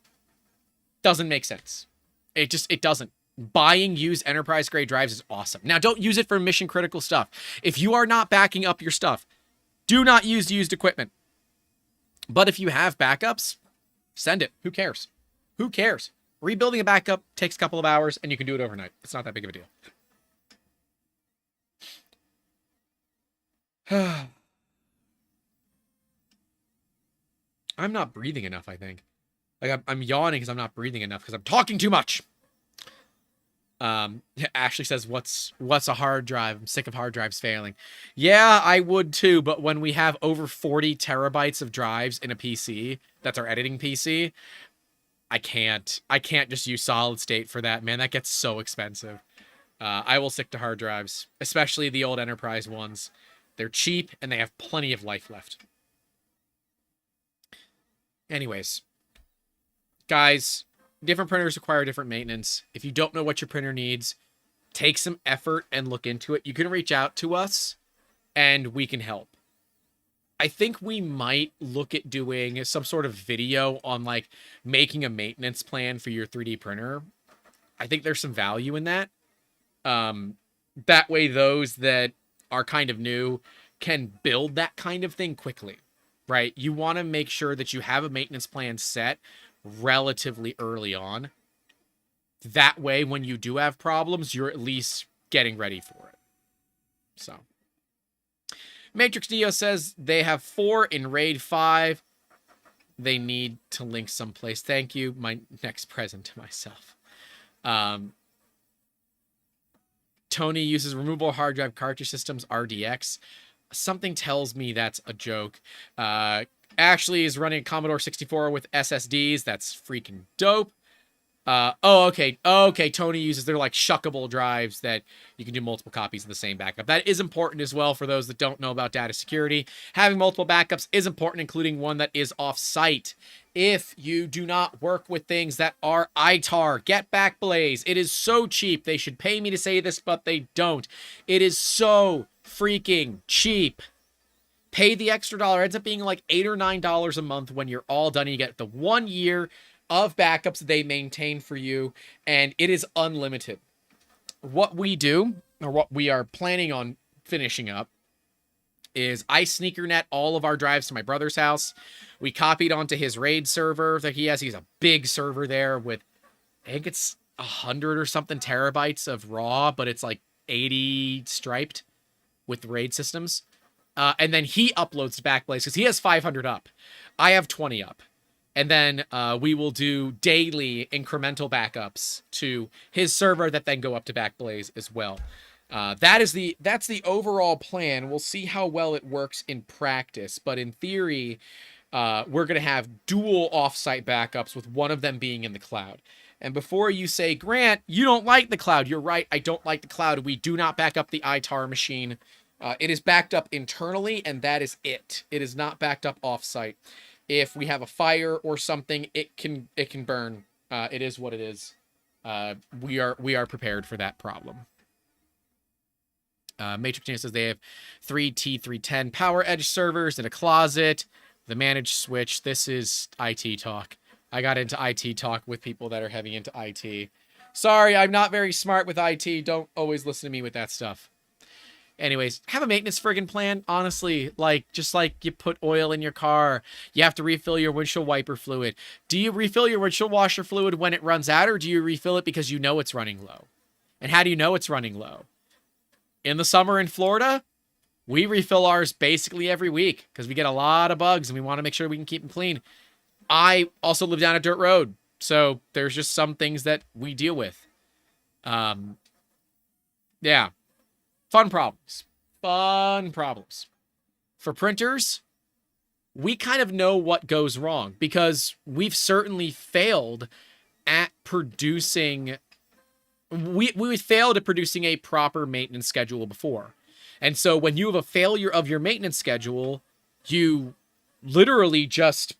S1: doesn't make sense. It doesn't. Buying used enterprise-grade drives is awesome. Now, don't use it for mission-critical stuff. If you are not backing up your stuff, do not use used equipment. But if you have backups, send it. Who cares? Who cares? Rebuilding a backup takes a couple of hours, and you can do it overnight. It's not that big of a deal. I'm not breathing enough, I think. Like, I'm yawning because I'm not breathing enough because I'm talking too much. Ashley says, what's a hard drive? I'm sick of hard drives failing. Yeah, I would too, but when we have over 40 terabytes of drives in a PC, that's our editing PC, I can't just use solid state for that, man. That gets so expensive. I will stick to hard drives, especially the old enterprise ones. They're cheap and they have plenty of life left. Anyways, guys, different printers require different maintenance. If you don't know what your printer needs, take some effort and look into it. You can reach out to us and we can help. I think we might look at doing some sort of video on like making a maintenance plan for your 3D printer. I think there's some value in that. That way those that are kind of new can build that kind of thing quickly, right? You want to make sure that you have a maintenance plan set relatively early on. That way, when you do have problems, you're at least getting ready for it. So, Matrix Dio says they have 4 in RAID 5. They need to link someplace. Thank you. My next present to myself. Tony uses removable hard drive cartridge systems, RDX. Something tells me that's a joke. Ashley is running a Commodore 64 with SSDs. That's freaking dope. Okay, Tony uses, they're like shuckable drives that you can do multiple copies of the same backup. That is important as well for those that don't know about data security. Having multiple backups is important, including one that is off-site. If you do not work with things that are ITAR, get Backblaze. It is so cheap. They should pay me to say this, but they don't. It is so freaking cheap. Pay the extra dollar. It ends up being like $8 or $9 a month when you're all done. You get the 1 year of backups they maintain for you, and it is unlimited. what we do, or what we are planning on finishing up, is I sneaker net all of our drives to my brother's house. We copied onto his RAID server that he has. He's a big server there with, I think it's 100 or something terabytes of raw, but it's like 80 striped with RAID systems. And then he uploads to Backblaze because he has 500 up. I have 20 up. And then we will do daily incremental backups to his server that then go up to Backblaze as well. That's the overall plan. We'll see how well it works in practice, but in theory, we're going to have dual offsite backups with one of them being in the cloud. And before you say, Grant, you don't like the cloud, you're right, I don't like the cloud. We do not back up the ITAR machine. It is backed up internally, and that is it. It is not backed up offsite. If we have a fire or something, it can burn. It is what it is. We are prepared for that problem. Matrix Nina says they have 3 T310 Power Edge servers in a closet. The managed switch. This is IT talk. I got into IT talk with people that are heavy into IT. Sorry, I'm not very smart with IT. Don't always listen to me with that stuff. Anyways, have a maintenance friggin' plan. Honestly, just like you put oil in your car, you have to refill your windshield wiper fluid. Do you refill your windshield washer fluid when it runs out, or do you refill it because you know it's running low? And how do you know it's running low? In the summer in Florida, we refill ours basically every week because we get a lot of bugs and we want to make sure we can keep them clean. I also live down a dirt road, so there's just some things that we deal with. Yeah. Fun problems. For printers, we kind of know what goes wrong because we've certainly failed at producing. We failed at producing a proper maintenance schedule before. And so when you have a failure of your maintenance schedule, you literally just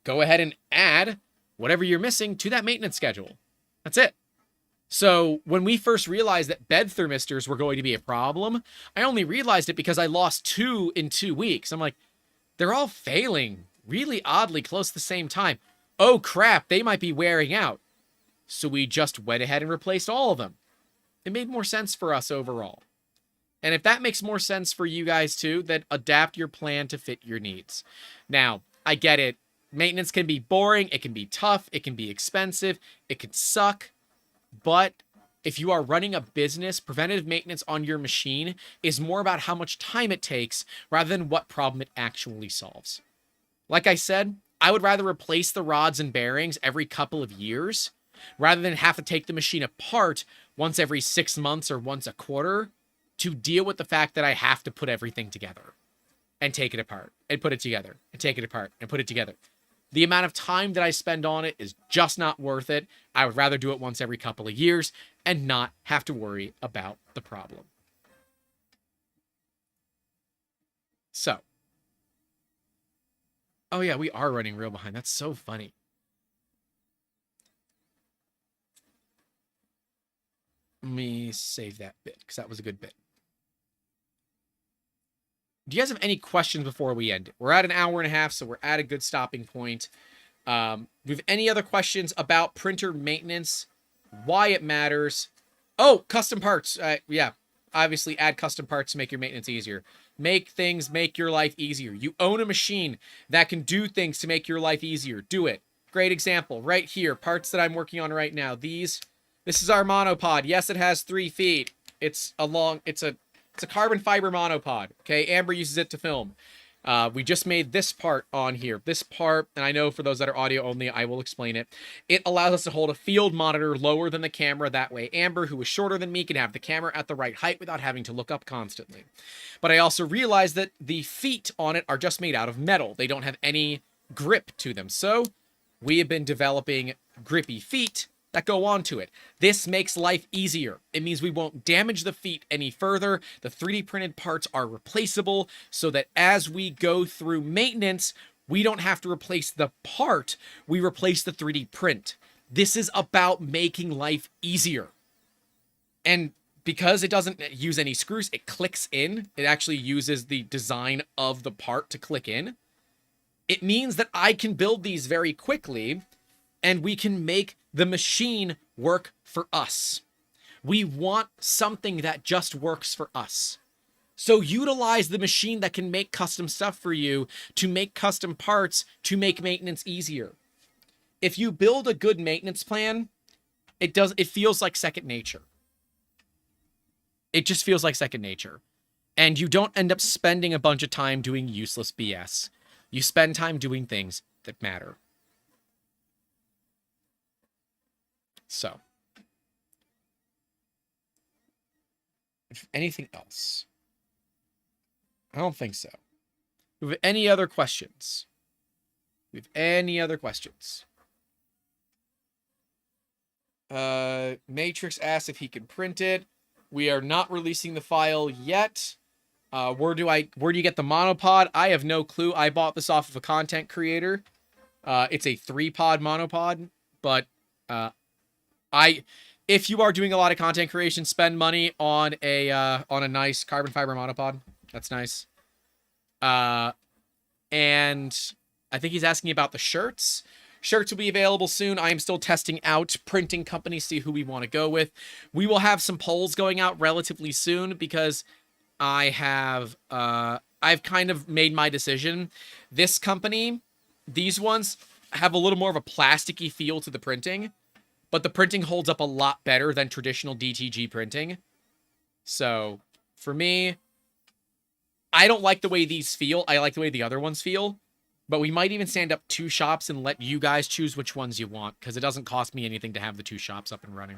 S1: go ahead and add whatever you're missing to that maintenance schedule. That's it. So when we first realized that bed thermistors were going to be a problem, I only realized it because I lost 2 in 2 weeks. I'm like, they're all failing really oddly close to the same time. Oh crap, they might be wearing out. So we just went ahead and replaced all of them. It made more sense for us overall. And if that makes more sense for you guys too, then adapt your plan to fit your needs. Now, I get it. Maintenance can be boring. It can be tough. It can be expensive. It can suck. But if you are running a business, preventative maintenance on your machine is more about how much time it takes rather than what problem it actually solves. Like I said, I would rather replace the rods and bearings every couple of years rather than have to take the machine apart once every 6 months or once a quarter to deal with the fact that I have to put everything together and take it apart and put it together and take it apart and put it together. The amount of time that I spend on it is just not worth it. I would rather do it once every couple of years and not have to worry about the problem. So. Oh yeah, we are running real behind. That's so funny. Let me save that bit because that was a good bit. Do you guys have any questions before we end? We're at an hour and a half, so we're at a good stopping point. Do you have any other questions about printer maintenance, why it matters? Oh, custom parts. Yeah, obviously add custom parts to make your maintenance easier. Make your life easier. You own a machine that can do things to make your life easier. Do it. Great example right here. Parts that I'm working on right now. This is our monopod. Yes, it has 3 feet. It's a carbon fiber monopod. Okay, Amber uses it to film. We just made this part on here. This part, and I know for those that are audio only, I will explain it. It allows us to hold a field monitor lower than the camera. That way, Amber, who is shorter than me, can have the camera at the right height without having to look up constantly. But I also realized that the feet on it are just made out of metal. They don't have any grip to them. So we have been developing grippy feet that go onto it. This makes life easier. It means we won't damage the feet any further. The 3D printed parts are replaceable so that as we go through maintenance, we don't have to replace the part, we replace the 3D print. This is about making life easier. And because it doesn't use any screws, it clicks in. It actually uses the design of the part to click in. It means that I can build these very quickly and we can make the machine work for us. We want something that just works for us. So utilize the machine that can make custom stuff for you to make custom parts to make maintenance easier. If you build a good maintenance plan, it feels like second nature. It just feels like second nature. And you don't end up spending a bunch of time doing useless BS. You spend time doing things that matter. So, if anything else, I don't think so. Do we have any other questions? Do we have any other questions? Matrix asks if he can print it. We are not releasing the file yet. Where do you get the monopod? I have no clue. I bought this off of a content creator. It's a 3-pod monopod, but if you are doing a lot of content creation, spend money on a nice carbon fiber monopod. That's nice. And I think he's asking about the shirts. Shirts will be available soon. I am still testing out printing companies, see who we want to go with. We will have some polls going out relatively soon because I've kind of made my decision. This company, these ones have a little more of a plasticky feel to the printing, but the printing holds up a lot better than traditional DTG printing. So for me, I don't like the way these feel. I like the way the other ones feel. But we might even stand up 2 shops and let you guys choose which ones you want, because it doesn't cost me anything to have the 2 shops up and running.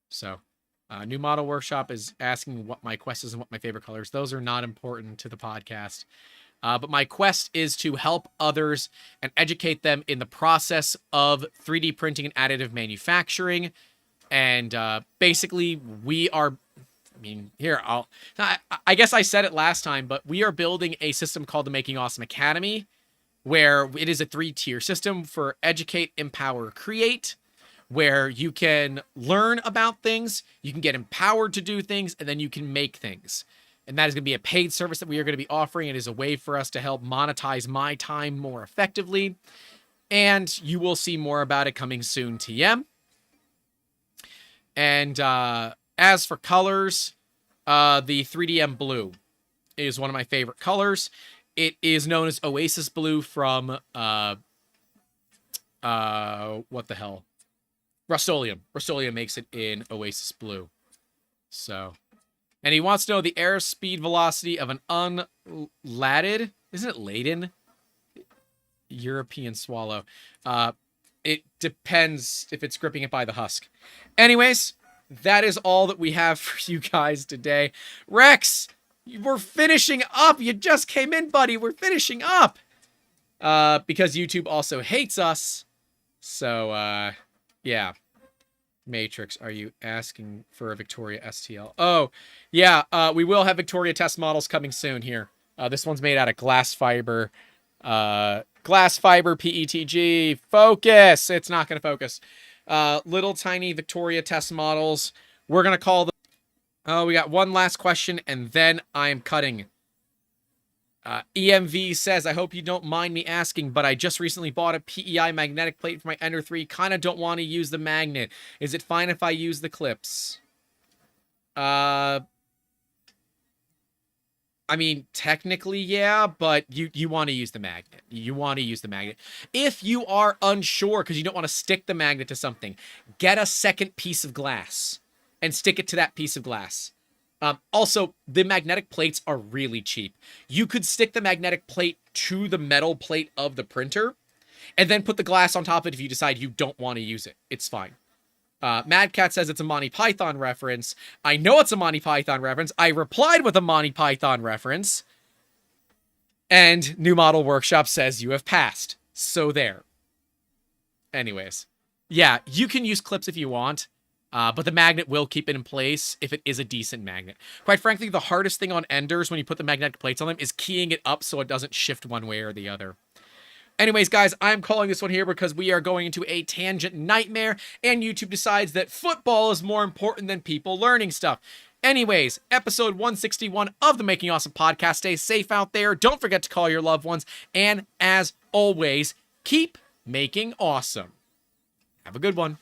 S1: So, New Model Workshop is asking what my quest is and what my favorite colors. Those are not important to the podcast. But my quest is to help others and educate them in the process of 3D printing and additive manufacturing. And basically, we are... I guess I said it last time, but we are building a system called the Making Awesome Academy, where it is a 3-tier system for educate, empower, create, where you can learn about things, you can get empowered to do things, and then you can make things. And that is going to be a paid service that we are going to be offering. It is a way for us to help monetize my time more effectively. And you will see more about it coming soon, TM. And as for colors, the 3DM blue is one of my favorite colors. It is known as Oasis Blue from, what the hell? Rust-Oleum. Rust-Oleum makes it in Oasis Blue. So, and he wants to know the airspeed velocity of an unladen, isn't it laden? European swallow. It depends if it's gripping it by the husk. Anyways, that is all that we have for you guys today. Rex, we're finishing up. You just came in, buddy. We're finishing up. Because YouTube also hates us. So, yeah. Matrix, are you asking for a Victoria STL? Oh, yeah. We will have Victoria test models coming soon here. This one's made out of glass fiber. Glass fiber PETG. Focus. It's not going to focus. Little tiny Victoria test models. We're going to call them... Oh, we got one last question, and then I am cutting. EMV says, I hope you don't mind me asking, but I just recently bought a PEI magnetic plate for my Ender 3. Kind of don't want to use the magnet. Is it fine if I use the clips? I mean, technically, yeah, but you want to use the magnet. You want to use the magnet. If you are unsure because you don't want to stick the magnet to something, get a second piece of glass and stick it to that piece of glass. Also, the magnetic plates are really cheap. You could stick the magnetic plate to the metal plate of the printer and then put the glass on top of it if you decide you don't want to use it. It's fine. Mad Cat says it's a Monty Python reference. I know it's a Monty Python reference. I replied with a Monty Python reference. And New Model Workshop says you have passed. So there. Anyways. Yeah, you can use clips if you want. But the magnet will keep it in place if it is a decent magnet. Quite frankly, the hardest thing on Enders when you put the magnetic plates on them is keying it up so it doesn't shift one way or the other. Anyways, guys, I'm calling this one here because we are going into a tangent nightmare, and YouTube decides that football is more important than people learning stuff. Anyways, episode 161 of the Making Awesome podcast. Stay safe out there. Don't forget to call your loved ones. And as always, keep making awesome. Have a good one.